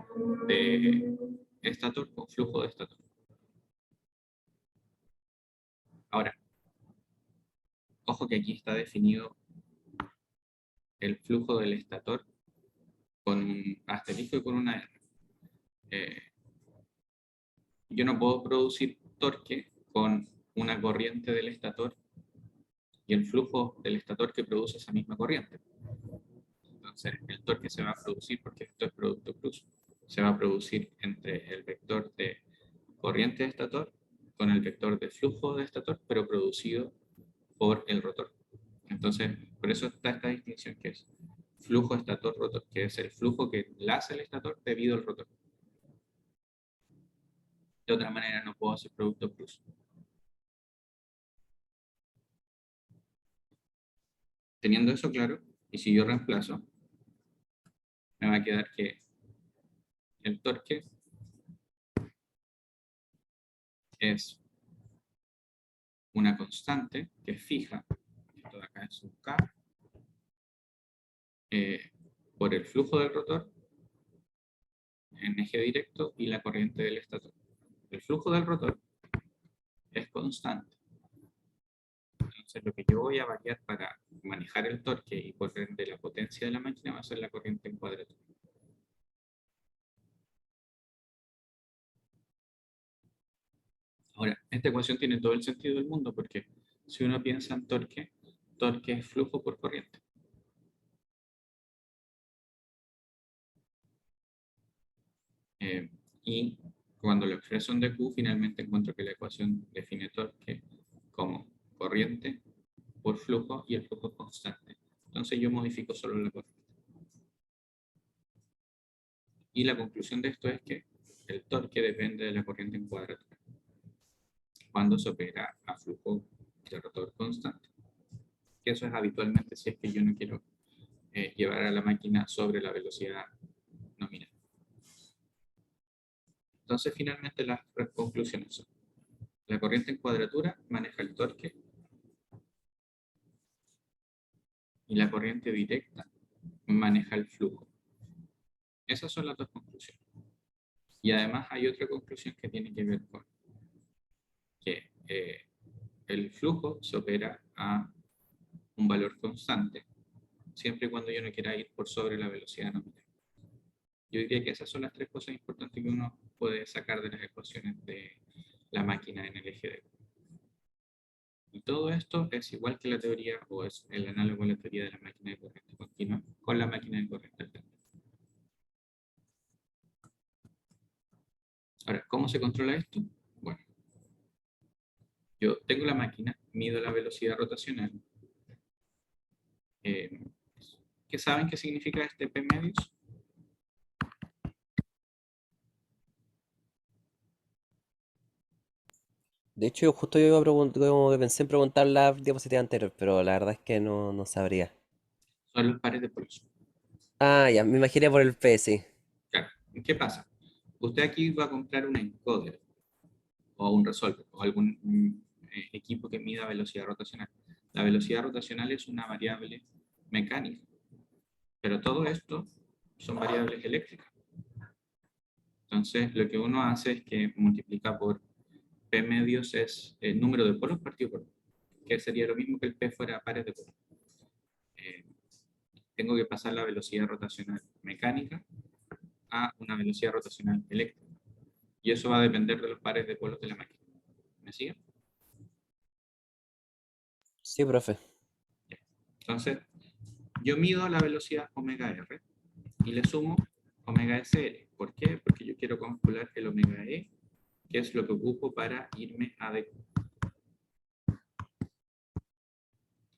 de estator con flujo de estator. Ahora, ojo que aquí está definido el flujo del estator con un asterisco y con una R. Yo no puedo producir torque con una corriente del estator y el flujo del estator que produce esa misma corriente. Entonces, el torque se va a producir, porque esto es producto cruz, se va a producir entre el vector de corriente de estator con el vector de flujo de estator, pero producido por el rotor. Entonces, por eso está esta distinción que es flujo estator-rotor, que es el flujo que enlaza el estator debido al rotor. De otra manera no puedo hacer producto cruz. Teniendo eso claro, y si yo reemplazo, me va a quedar que el torque es una constante que es fija, esto de acá es un K, por el flujo del rotor en eje directo y la corriente del estator. El flujo del rotor es constante. Entonces lo que yo voy a variar para manejar el torque y por ende la potencia de la máquina va a ser la corriente en cuadratura. Ahora, esta ecuación tiene todo el sentido del mundo porque si uno piensa en torque, torque es flujo por corriente. Y cuando lo expreso en dQ, finalmente encuentro que la ecuación define torque como corriente por flujo y el flujo es constante. Entonces yo modifico solo la corriente. Y la conclusión de esto es que el torque depende de la corriente en cuadratura cuando se opera a flujo de rotor constante. Que eso es habitualmente si es que yo no quiero llevar a la máquina sobre la velocidad nominal. Entonces finalmente las conclusiones son: la corriente en cuadratura maneja el torque y la corriente directa maneja el flujo. Esas son las dos conclusiones. Y además hay otra conclusión que tiene que ver con que el flujo se opera a un valor constante, siempre y cuando yo no quiera ir por sobre la velocidad nominal. Yo diría que esas son las tres cosas importantes que uno puede sacar de las ecuaciones de la máquina en el eje de. Y todo esto es igual que la teoría, o es el análogo a la teoría de la máquina de corriente continua con la máquina de corriente alterna. Ahora, ¿cómo se controla esto? Bueno, yo tengo la máquina, mido la velocidad rotacional. ¿Qué saben qué significa este P medios? De hecho, yo justo yo iba a como que pensé en preguntar la diapositiva anterior, pero la verdad es que no sabría. Son los pares de polos. Ah, ya, me imaginé por el P, sí. Claro. ¿Qué pasa? Usted aquí va a comprar un encoder o un resolver o algún equipo que mida velocidad rotacional. La velocidad rotacional es una variable mecánica, pero todo esto son variables eléctricas. Entonces, lo que uno hace es que multiplica por P medios es el número de polos partido por, que sería lo mismo que el P fuera pares de polos. Eh, Tengo que pasar la velocidad rotacional mecánica a una velocidad rotacional eléctrica. Y eso va a depender de los pares de polos de la máquina. ¿Me sigue? Sí, profe. Entonces, yo mido la velocidad omega r y le sumo omega sl. ¿Por qué? Porque yo quiero calcular el omega e, que es lo que ocupo para irme a dq.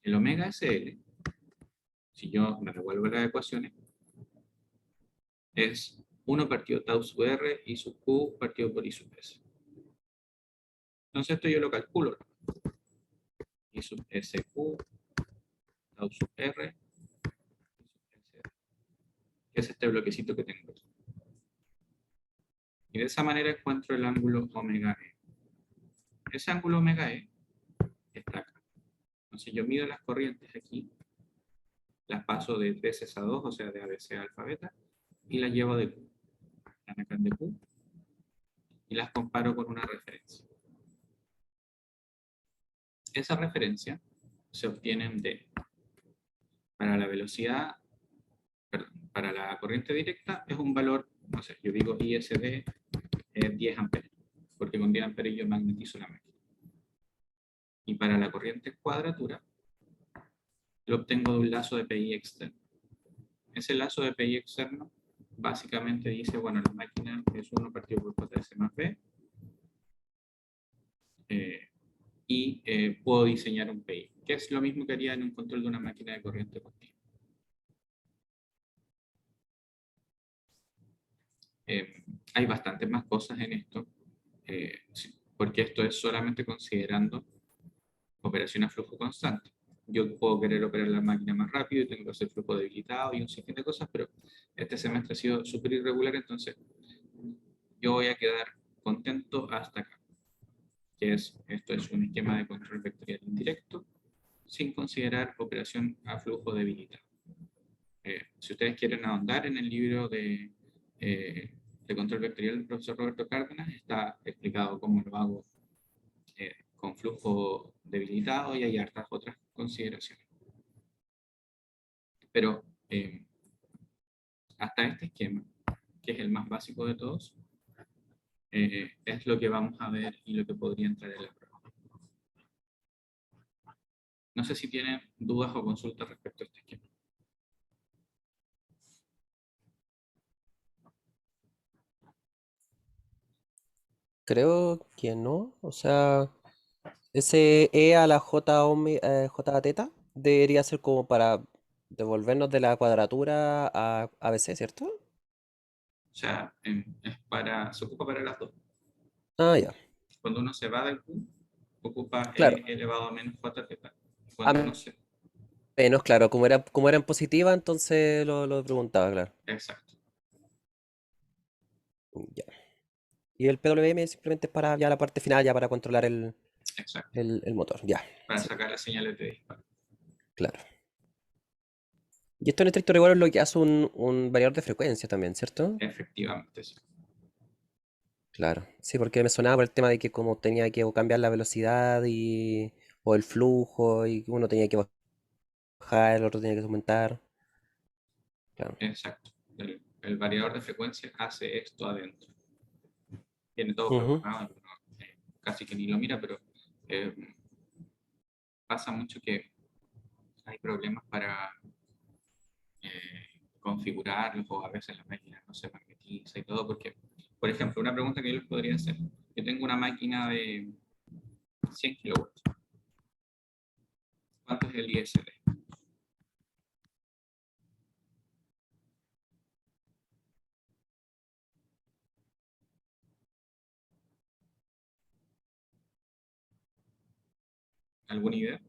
El omega sl, si yo me revuelvo las ecuaciones, es 1 partido tau sub r y sub q partido por i sub s. Entonces esto yo lo calculo. I sub sq, tau sub r, que es este bloquecito que tengo aquí. Y de esa manera encuentro el ángulo omega e. Ese ángulo omega e está acá. Entonces yo mido las corrientes aquí, las paso de 3 a 2, o sea, de ABC a alfa beta, y las llevo de Q. Están acá de Q, y las comparo con una referencia. Esa referencia se obtiene de, para la velocidad, perdón, para la corriente directa es un valor, no sé, yo digo ISD 10 amperes, porque con 10 amperes yo magnetizo la máquina. Y para la corriente cuadratura, lo obtengo de un lazo de PI externo. Ese lazo de PI externo básicamente dice, bueno, la máquina es 1 partido por JS más B, y puedo diseñar un PI, que es lo mismo que haría en un control de una máquina de corriente continua. Hay bastantes más cosas en esto, porque esto es solamente considerando operación a flujo constante. Yo puedo querer operar la máquina más rápido y tengo que hacer flujo debilitado y un sinfín de cosas, pero este semestre ha sido súper irregular, entonces yo voy a quedar contento hasta acá, que es, esto es un esquema de control vectorial indirecto, sin considerar operación a flujo debilitado. Si ustedes quieren ahondar en el libro de control vectorial del profesor Roberto Cárdenas, está explicado cómo lo hago con flujo debilitado y hay hartas otras consideraciones. Pero hasta este esquema, que es el más básico de todos, es lo que vamos a ver y lo que podría entrar en la prueba. No sé si tienen dudas o consultas respecto a este esquema. Creo que no. O sea, ese E a la J teta debería ser como para devolvernos de la cuadratura a ABC, ¿cierto? O sea, se ocupa para las dos. Ah, ya. Cuando uno se va del Q, ocupa Claro. E elevado a menos J teta. A Cuando uno se... menos, claro. Como era en positiva, entonces lo preguntaba, claro. Exacto, Ya. Y el PWM simplemente es para ya la parte final, ya para controlar el, exacto. el motor. Ya. Para Sí, sacar las señales de disparo. claro. Y esto en estricto rigor es lo que hace un variador de frecuencia también, ¿cierto? Efectivamente, sí. Claro. Sí, porque me sonaba por el tema de que como tenía que o cambiar la velocidad o el flujo y uno tenía que bajar, el otro tenía que aumentar. Claro. Exacto. El variador de frecuencia hace esto adentro. Tiene todo Ujú. programado, y uno, casi que ni lo mira, pero eh, pasa mucho que hay problemas para configurarlos o a veces la máquina no se magnetiza y todo, porque, por ejemplo, una pregunta que yo les podría hacer, yo tengo una máquina de 100 kilowatts, ¿cuánto es el ISD? ¿Alguna idea?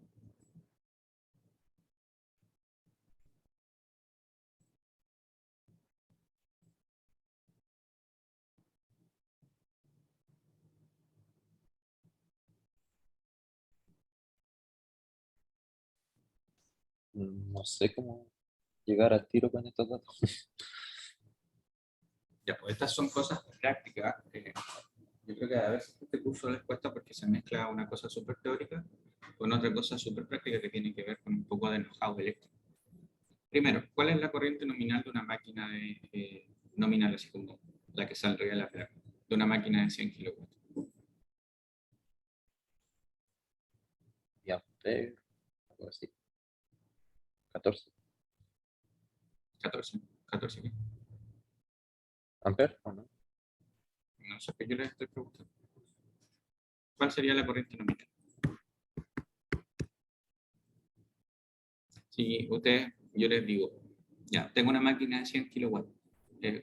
No sé cómo llegar al tiro con estos datos. Ya, pues estas son cosas prácticas. Yo creo que a veces este curso les cuesta porque se mezcla una cosa súper teórica con otra cosa súper práctica que tiene que ver con un poco de know-how eléctrico. Primero, ¿cuál es la corriente nominal de una máquina nominal, así como la que saldría de la placa, de una máquina de 100 kilowatts? Y amper, algo así. 14. 14. 14 ¿qué? ¿Amper o no? No sé qué yo les estoy preguntando. ¿Cuál sería la corriente nominal? Si ustedes, yo les digo, ya, tengo una máquina de 100 kilowatts,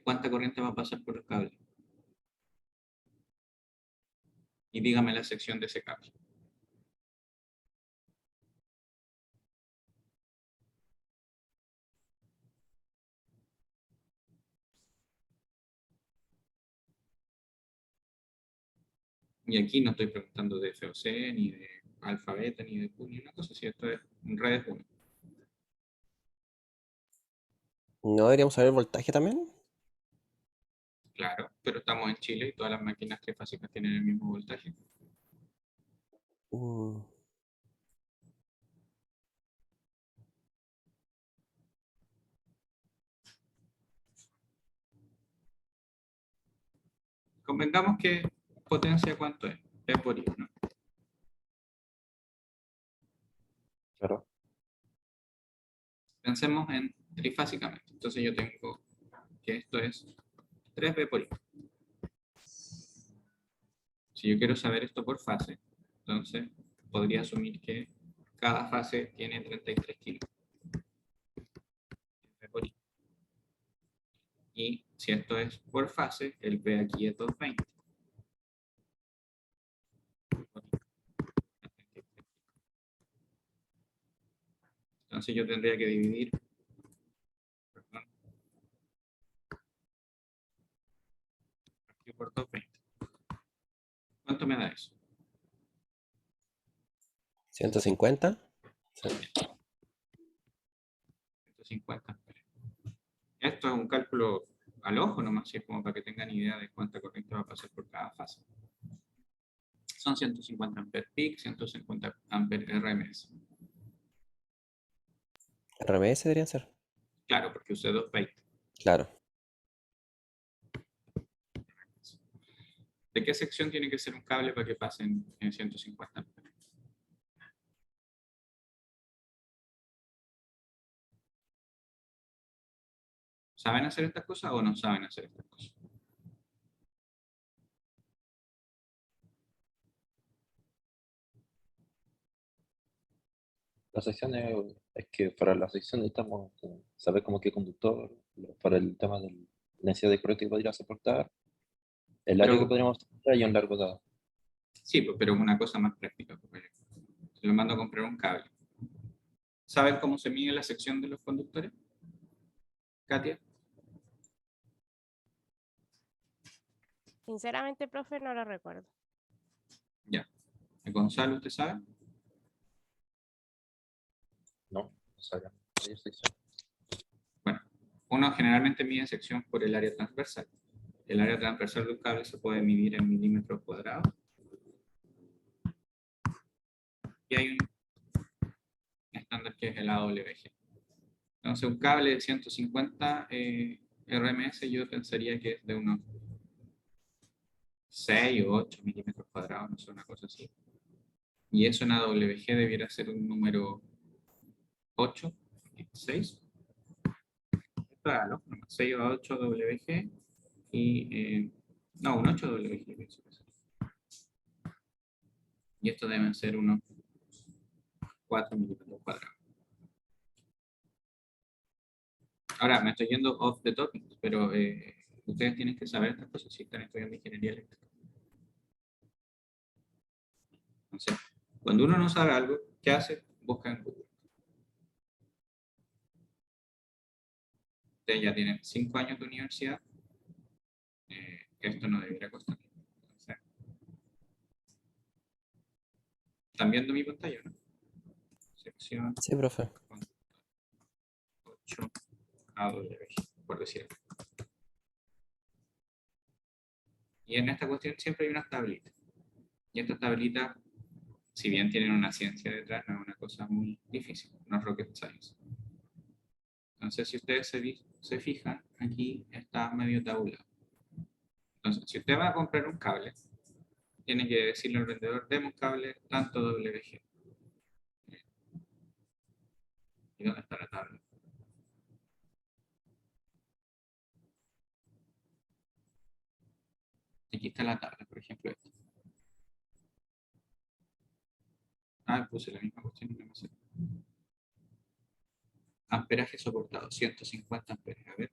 ¿cuánta corriente va a pasar por los cables? Y dígame la sección de ese cable. Y aquí no estoy preguntando de FOC, ni de alfa, beta, ni de Q, ni una cosa así, esto es redes 1. ¿No deberíamos saber el voltaje también? Claro, pero estamos en Chile y todas las máquinas trifásicas tienen el mismo voltaje. Mm, Convengamos que potencia cuánto es, P por I, ¿no? Claro. Pensemos en trifásicamente. Entonces yo tengo que esto es 3B por I. Si yo quiero saber esto por fase, entonces podría asumir que cada fase tiene 33 kilos. B por I. Y si esto es por fase, el B aquí es 220. Entonces yo tendría que dividir, perdón, aquí por 220. ¿Cuánto me da eso? 150. Sí. 150 amperes. Esto es un cálculo al ojo nomás, si es como para que tengan idea de cuánta corriente va a pasar por cada fase. Son 150 amperes peak, 150 amperes RMS. RMS deberían ser. Claro, porque usé 220. Claro. ¿De qué sección tiene que ser un cable para que pasen en 150 amperes? ¿Saben hacer estas cosas o no saben hacer estas cosas? La sección es que para la sección necesitamos saber como qué conductor, para el tema de la densidad de corriente que podría soportar, el largo que Pero podríamos soportar y un largo dado. sí, pues, pero una cosa más práctica. Pues, se lo mando a comprar un cable. ¿Saben cómo se mide la sección de los conductores? Katia. Sinceramente, profe, no lo recuerdo. Ya. Gonzalo, ¿usted sabe? No, no sabíamos. Hay sección. Bueno, uno generalmente mide sección por el área transversal. El área transversal de un cable se puede medir en milímetros cuadrados. Y hay un estándar que es el AWG. Entonces, un cable de 150 RMS yo pensaría que es de unos 6 o 8 milímetros cuadrados, no sé, una cosa así. Y eso en AWG debiera ser un número 8, 6. Esto es algo, 6 o 8 WG y no, un 8 WG. Pienso que es. Y esto deben ser unos 4 milímetros cuadrados. Ahora, me estoy yendo off the topic, pero ustedes tienen que saber estas cosas si están estudiando ingeniería eléctrica. Entonces, cuando uno no sabe algo, ¿Qué hace? Busca en Google. Ustedes ya tienen 5 años de universidad. Esto no debería costar. Entonces, ¿están viendo mi pantalla, no? Sección Sí, profe. 8 AWG, por decirlo. Y en esta cuestión siempre hay unas tablitas. Y estas tablitas, si bien tienen una ciencia detrás, no es una cosa muy difícil, no es rocket science. Entonces, si ustedes se fijan, aquí está medio tabulado. Entonces, si usted va a comprar un cable, tiene que decirle al vendedor, deme un cable tanto WG. ¿Y dónde está la tabla? Aquí está la tabla, por ejemplo, esta. Ah, puse la misma cuestión y no me salió. Amperaje soportado, 150 amperes. A ver.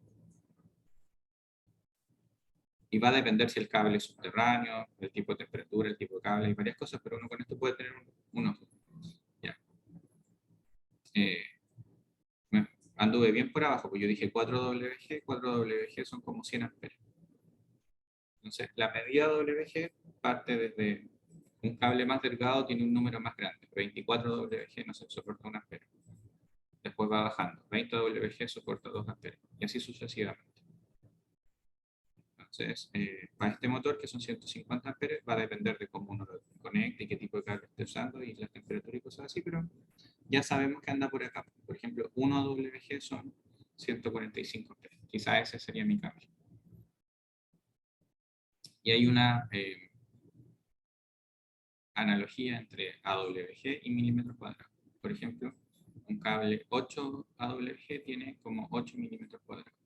Y va a depender si el cable es subterráneo, el tipo de temperatura, el tipo de cable, hay varias cosas, pero uno con esto puede tener un ojo. Ya. Anduve bien por abajo, pues yo dije 4WG, 4WG son como 100 amperes. Entonces, la medida WG parte desde un cable más delgado, tiene un número más grande. 24 WG no se soporta 1 ampere. Después va bajando. 20 WG soporta 2 amperes. Y así sucesivamente. Entonces, para este motor, que son 150 amperes, va a depender de cómo uno lo conecte y qué tipo de cable esté usando y las temperaturas y cosas así, pero ya sabemos que anda por acá. Por ejemplo, 1 WG son 145 amperes. Quizá ese sería mi cable. Y hay una analogía entre AWG y milímetros cuadrados. Por ejemplo, un cable 8 AWG tiene como 8 milímetros cuadrados.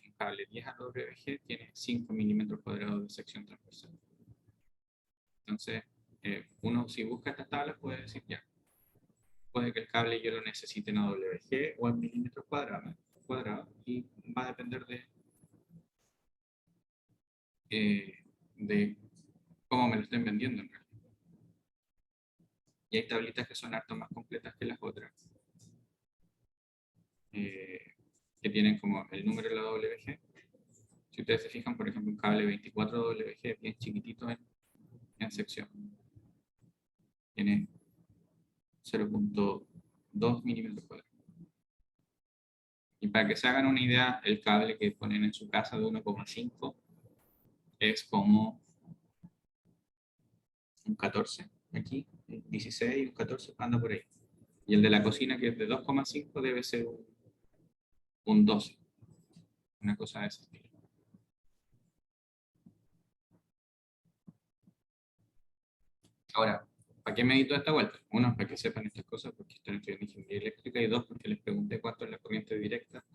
Un cable 10 AWG tiene 5 milímetros cuadrados de sección transversal. Entonces, uno si busca estas tablas puede decir ya, puede que el cable yo lo necesite en AWG o en milímetros cuadrados, y va a depender de cómo me lo estén vendiendo en realidad. Y hay tablitas que son harto más completas que las otras, que tienen como el número de la WG. Si ustedes se fijan, por ejemplo, un cable 24 WG bien chiquitito en sección. Tiene 0.2 milímetros cuadrados. Y para que se hagan una idea, el cable que ponen en su casa de 1,5 es como un 14 aquí, 16, un 14, anda por ahí. Y el de la cocina, que es de 2,5, debe ser un 12. Una cosa de ese estilo. Ahora, ¿para qué me di toda esta vuelta? Uno, para que sepan estas cosas, porque están estudiando ingeniería eléctrica, y dos, porque les pregunté cuánto es la corriente directa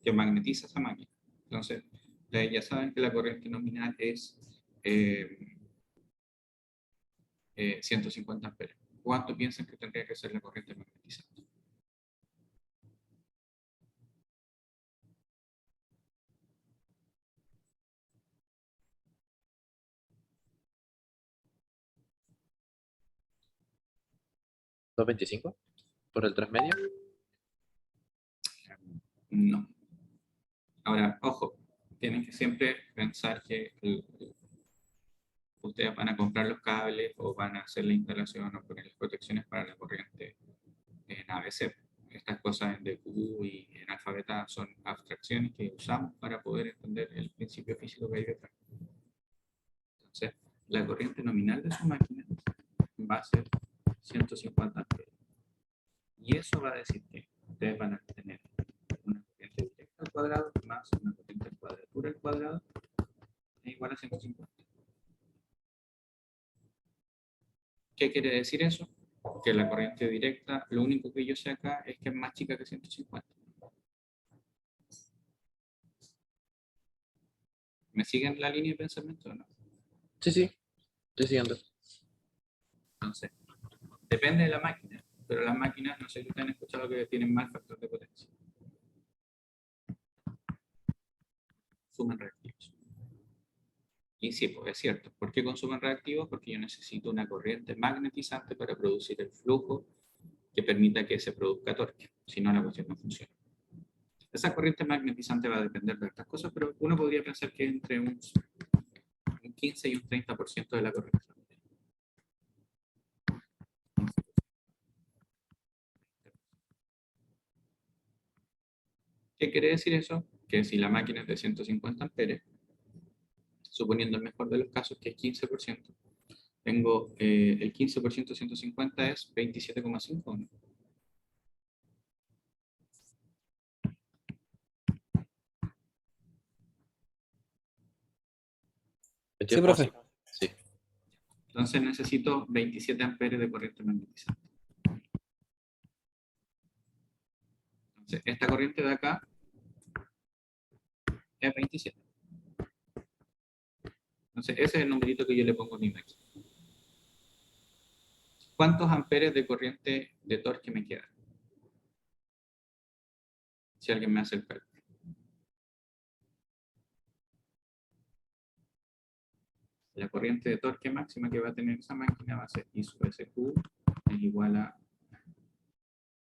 que magnetiza esa máquina. Entonces, ustedes ya saben que la corriente nominal es 150 amperes. ¿Cuánto piensan que tendría que ser la corriente magnetizante? ¿225? ¿Por el 3 medio? No. Ahora, ojo, tienen que siempre pensar que ustedes van a comprar los cables o van a hacer la instalación o poner las protecciones para la corriente en ABC. Estas cosas en DQ y en alfabeta son abstracciones que usamos para poder entender el principio físico que hay detrás. Entonces, la corriente nominal de su máquina va a ser 150 amperes. Y eso va a decir que ustedes van a tener una corriente directa al cuadrado más una corriente de cuadratura al cuadrado es igual a 150. ¿Qué quiere decir eso? Que la corriente directa, lo único que yo sé acá es que es más chica que 150. ¿Me siguen la línea de pensamiento o no? Sí, sí, estoy siguiendo. Entonces, depende de la máquina, pero las máquinas, no sé si ustedes han escuchado que tienen más factor de potencia. Suman reactivos. Y sí, pues es cierto. ¿Por qué consumen reactivos? Porque yo necesito una corriente magnetizante para producir el flujo que permita que se produzca torque. Si no, la cuestión no funciona. Esa corriente magnetizante va a depender de estas cosas, pero uno podría pensar que entre un 15 y un 30% de la corriente. ¿Qué quiere decir eso? Que si la máquina es de 150 amperes, suponiendo el mejor de los casos que es 15%, tengo el 15% de 150 es 27,5. ¿No? Sí, profe. 22,5. Sí. Entonces necesito 27 amperes de corriente magnetizante. Entonces, esta corriente de acá es 27. Entonces, ese es el numerito que yo le pongo a mi máquina. ¿Cuántos amperes de corriente de torque me quedan? Si alguien me hace el cálculo. La corriente de torque máxima que va a tener esa máquina va a ser I sub SQ es igual a...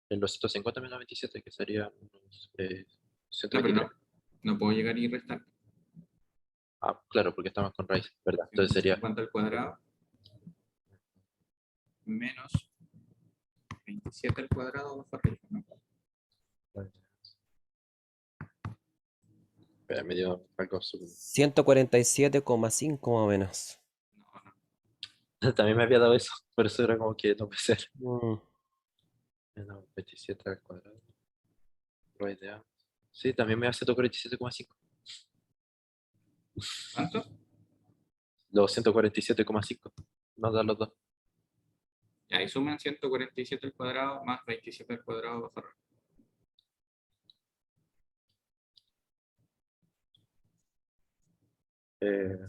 En los 150 menos 27, que serían unos No, pero 123. no puedo llegar y restar. Ah, claro, porque estamos con raíz, ¿verdad? Entonces sería 150 al cuadrado menos 27 al cuadrado bajo raíz. ¿No? espera, me dio algo súper. 147,5 más o menos. No. También me había dado eso, por eso era como que no puede ser. Mm. Menos 27 al cuadrado. Raíz de A. Sí, también me da 147,5. ¿Cuánto? Los 147,5. Nos dan los dos. Y ahí suman 147 al cuadrado más 27 al cuadrado bajo raíz.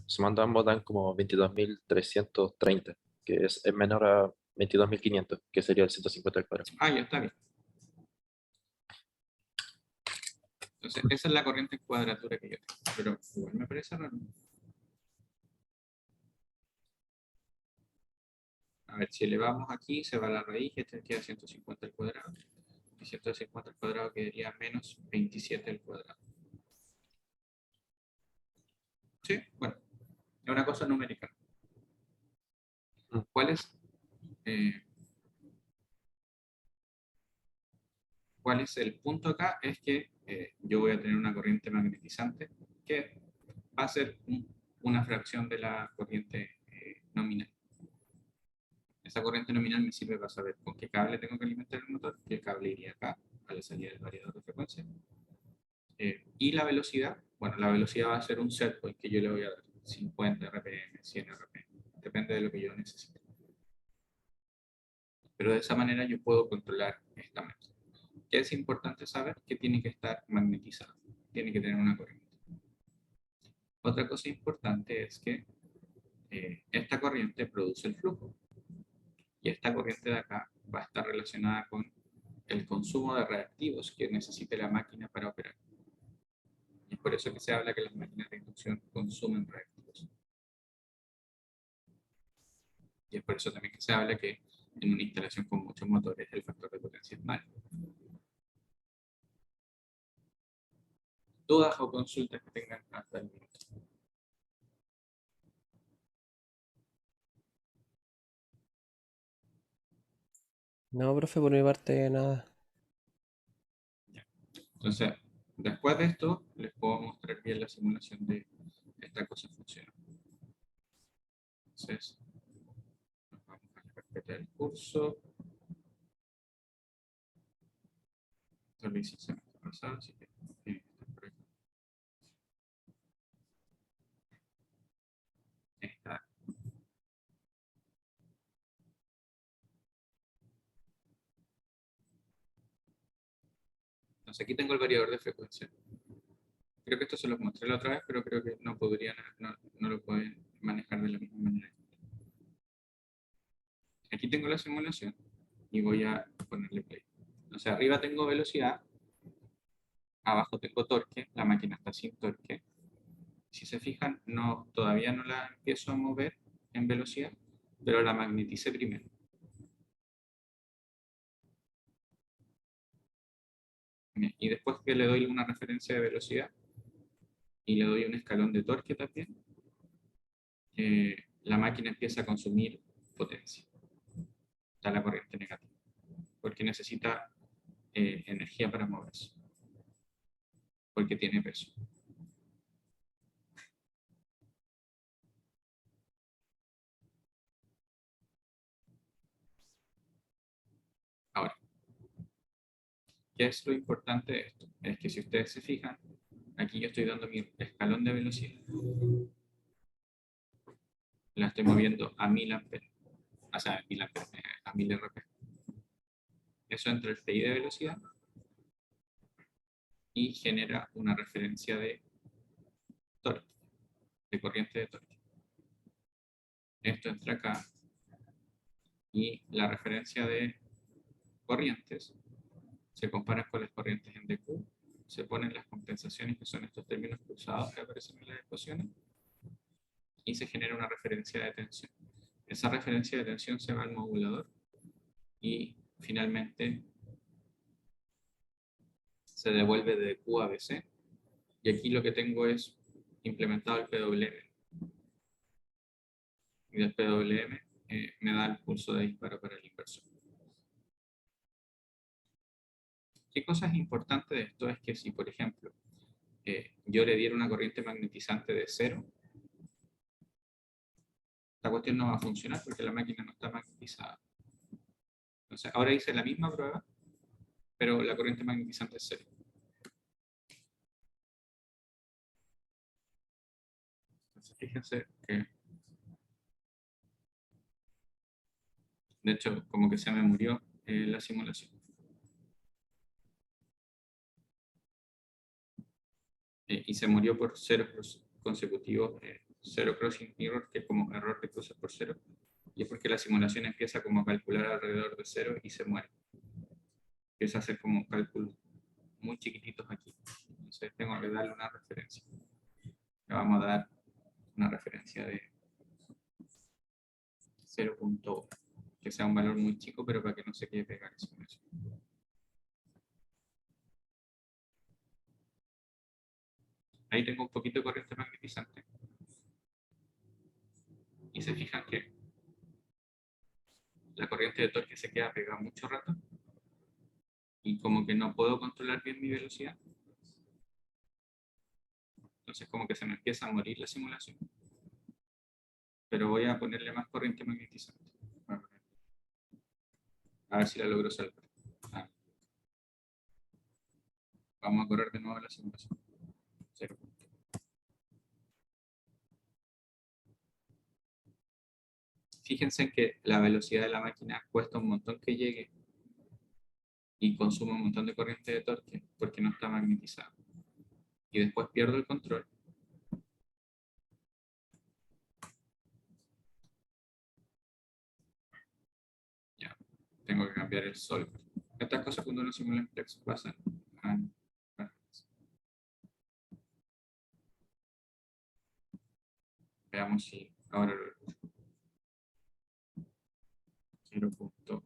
Sumando ambos dan como 22.330, que es menor a 22.500, que sería el 150 al cuadrado. Ah, ya está bien. Entonces, esa es la corriente en cuadratura que yo tengo. Pero igual me parece raro. A ver, si elevamos aquí, se va la raíz, este queda 150 al cuadrado. Y 150 al cuadrado quedaría menos 27 al cuadrado. Sí, bueno, es una cosa numérica. ¿Cuál es, eh, ¿Cuál es el punto acá? Es que yo voy a tener una corriente magnetizante que va a ser una fracción de la corriente nominal. Esa corriente nominal me sirve para saber con qué cable tengo que alimentar el motor, que el cable iría acá, a la salida del variador de frecuencia. Y la velocidad, bueno, la velocidad va a ser un set point que yo le voy a dar, 50 RPM, 100 RPM, depende de lo que yo necesite. Pero de esa manera yo puedo controlar esta máquina. Que es importante saber que tiene que estar magnetizado, tiene que tener una corriente. Otra cosa importante es que esta corriente produce el flujo. Y esta corriente de acá va a estar relacionada con el consumo de reactivos que necesite la máquina para operar. Y es por eso que se habla que las máquinas de inducción consumen reactivos. Y es por eso también que se habla que en una instalación con muchos motores el factor de potencia es malo. Dudas o consultas que tengan hasta el momento. No, profe, por mi parte nada. Entonces, después de esto, les puedo mostrar bien la simulación de esta cosa funciona. Entonces, nos vamos a la carpeta del curso. Esto lo hice el semestre pasado, así que tiene que estar por aquí. Ahí está. Entonces, aquí tengo el variador de frecuencia. Creo que esto se los mostré la otra vez, pero creo que no podrían, no lo pueden manejar de la misma manera. Aquí tengo la simulación y voy a ponerle play. O sea, arriba tengo velocidad, abajo tengo torque, la máquina está sin torque. Si se fijan, no, todavía no la empiezo a mover en velocidad, pero la magneticé primero. Y después que le doy una referencia de velocidad y le doy un escalón de torque también, la máquina empieza a consumir potencia. Está la corriente negativa, porque necesita energía para moverse, porque tiene peso. Ahora, ¿qué es lo importante de esto? Es que si ustedes se fijan, aquí yo estoy dando mi escalón de velocidad. La estoy moviendo a 1000 amperes, o sea, a 1000 amperes, a 1000 RPM. Eso entre el PI de velocidad y genera una referencia de torque, de corriente de torque. Esto entra acá y la referencia de corrientes se compara con las corrientes en DQ, se ponen las compensaciones, que son estos términos cruzados que aparecen en las ecuaciones, y se genera una referencia de tensión. Esa referencia de tensión se va al modulador y finalmente se devuelve de Q a BC, y aquí lo que tengo es implementado el PWM. Y del PWM me da el pulso de disparo para el inversor. ¿Qué cosa es importante de esto? Es que si, por ejemplo, yo le diera una corriente magnetizante de 0, esta cuestión no va a funcionar porque la máquina no está magnetizada. Entonces, ahora hice la misma prueba, pero la corriente magnetizante es 0. Entonces, fíjense que, de hecho, como que se me murió la simulación. Y se murió por 0 consecutivos, 0 crossing error, que es como error de cruces por 0. Y es porque la simulación empieza como a calcular alrededor de 0 y se muere. Empieza a hacer como cálculos muy chiquititos aquí. Entonces tengo que darle una referencia. Le vamos a dar una referencia de 0.1, que sea un valor muy chico, pero para que no se quede pegado en simulación. Ahí tengo un poquito de corriente magnetizante. Y se fijan que la corriente de torque se queda pegada mucho rato. Y como que no puedo controlar bien mi velocidad. Entonces como que se me empieza a morir la simulación. Pero voy a ponerle más corriente magnetizante. A ver si la logro salvar. Vamos a correr de nuevo la simulación. 0. Fíjense que la velocidad de la máquina cuesta un montón que llegue y consume un montón de corriente de torque porque no está magnetizada. Y después pierdo el control. Ya, tengo que cambiar el solver. Estas cosas cuando uno simula en Flex pasan. Veamos si ahora lo escucho. 0.1.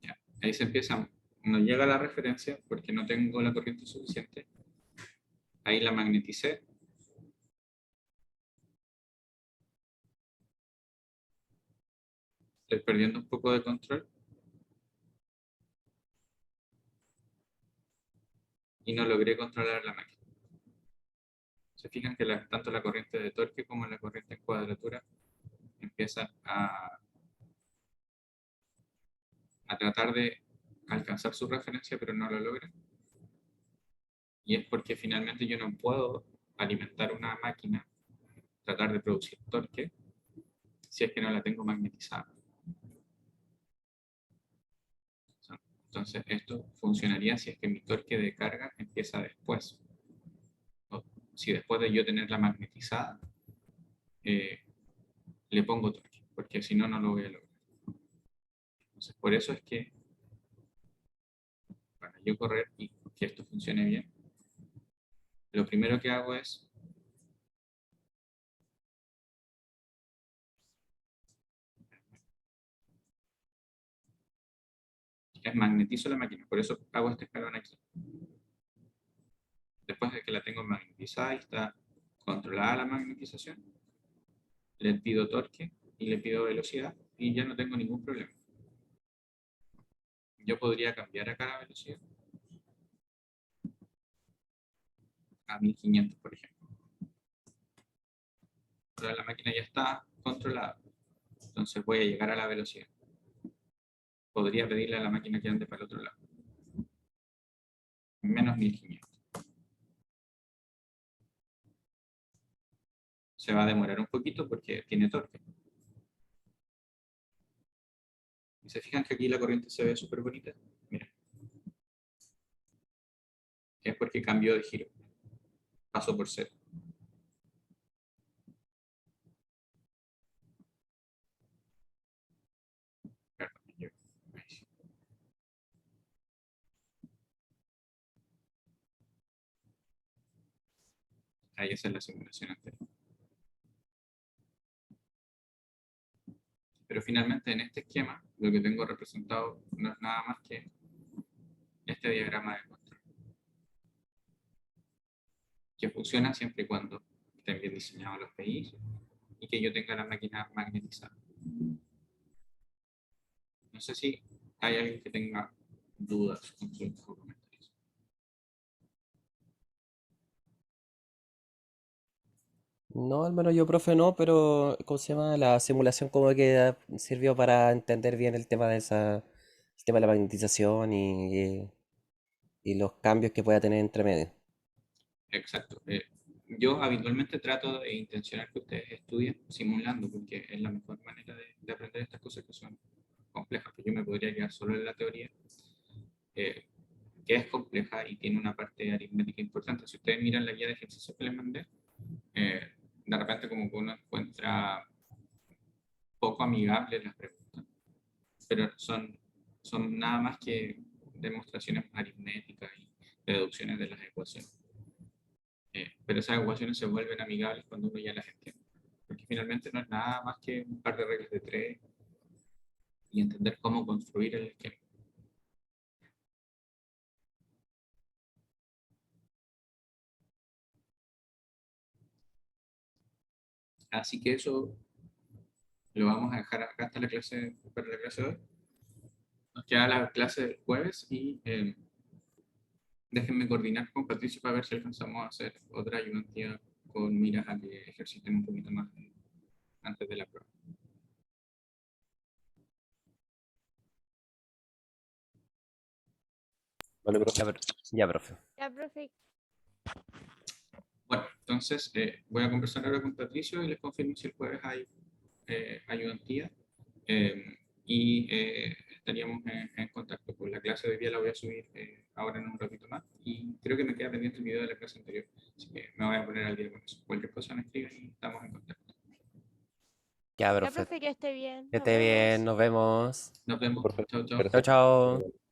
Ya, ahí se empieza, no llega la referencia porque no tengo la corriente suficiente. Ahí la magneticé. Estoy perdiendo un poco de control. Y no logré controlar la máquina. Se fijan que tanto la corriente de torque como la corriente en cuadratura empiezan a tratar de alcanzar su referencia, pero no lo logran. Y es porque finalmente yo no puedo alimentar una máquina, tratar de producir torque, si es que no la tengo magnetizada. Entonces esto funcionaría si es que mi torque de carga empieza después. si después de yo tenerla magnetizada, le pongo torque, porque si no, no lo voy a lograr. Entonces, por eso es que para yo correr y que esto funcione bien, lo primero que hago es magnetizo la máquina, por eso hago este escalón aquí. Después de que la tengo magnetizada y está controlada la magnetización, le pido torque y le pido velocidad y ya no tengo ningún problema. Yo podría cambiar acá la velocidad a 1500, por ejemplo. Ahora la máquina ya está controlada, entonces voy a llegar a la velocidad. Podría pedirle a la máquina que ande para el otro lado. Menos 1500. Se va a demorar un poquito porque tiene torque. ¿Y se fijan que aquí la corriente se ve súper bonita? Mira. Es porque cambió de giro. Pasó por cero. Ahí esa es la simulación anterior. Pero finalmente en este esquema lo que tengo representado no es nada más que este diagrama de control, que funciona siempre y cuando estén bien diseñados los PIs y que yo tenga la máquina magnetizada. No sé si hay alguien que tenga dudas, consultas o comentarios. No, al menos yo, profe, no, pero ¿cómo se llama? La simulación como que sirvió para entender bien el tema de el tema de la magnetización y los cambios que pueda tener entre medio. Exacto. Yo habitualmente trato de intencionar que ustedes estudien simulando, porque es la mejor manera de aprender estas cosas que son complejas, que yo me podría quedar solo en la teoría, que es compleja y tiene una parte aritmética importante. Si ustedes miran la guía de ejercicios que les mandé, de repente como que uno encuentra poco amigables las preguntas, pero son nada más que demostraciones aritméticas y deducciones de las ecuaciones. Pero esas ecuaciones se vuelven amigables cuando uno ya las entiende, porque finalmente no es nada más que un par de reglas de tres y entender cómo construir el esquema. Así que eso lo vamos a dejar acá hasta la clase, para la clase de hoy. Nos queda la clase del jueves y déjenme coordinar con Patricio para ver si alcanzamos a hacer otra ayudantía con miras a que ejerciten un poquito más antes de la prueba. Vale, profe. Ya, profe. Ya, profe. Bueno, entonces voy a conversar ahora con Patricio y les confirmo si el jueves hay ayudantía. Y estaríamos en contacto. Pues la clase de hoy día la voy a subir ahora en un ratito más y creo que me queda pendiente el video de la clase anterior, así que me voy a poner al día con eso. Cualquier cosa me escriben y estamos en contacto. Ya, Ya, profe. profe, que esté bien. Que Nos esté bien, vemos. nos vemos. Nos vemos. Profe, Chao, chao. Chao, perfecto. chao.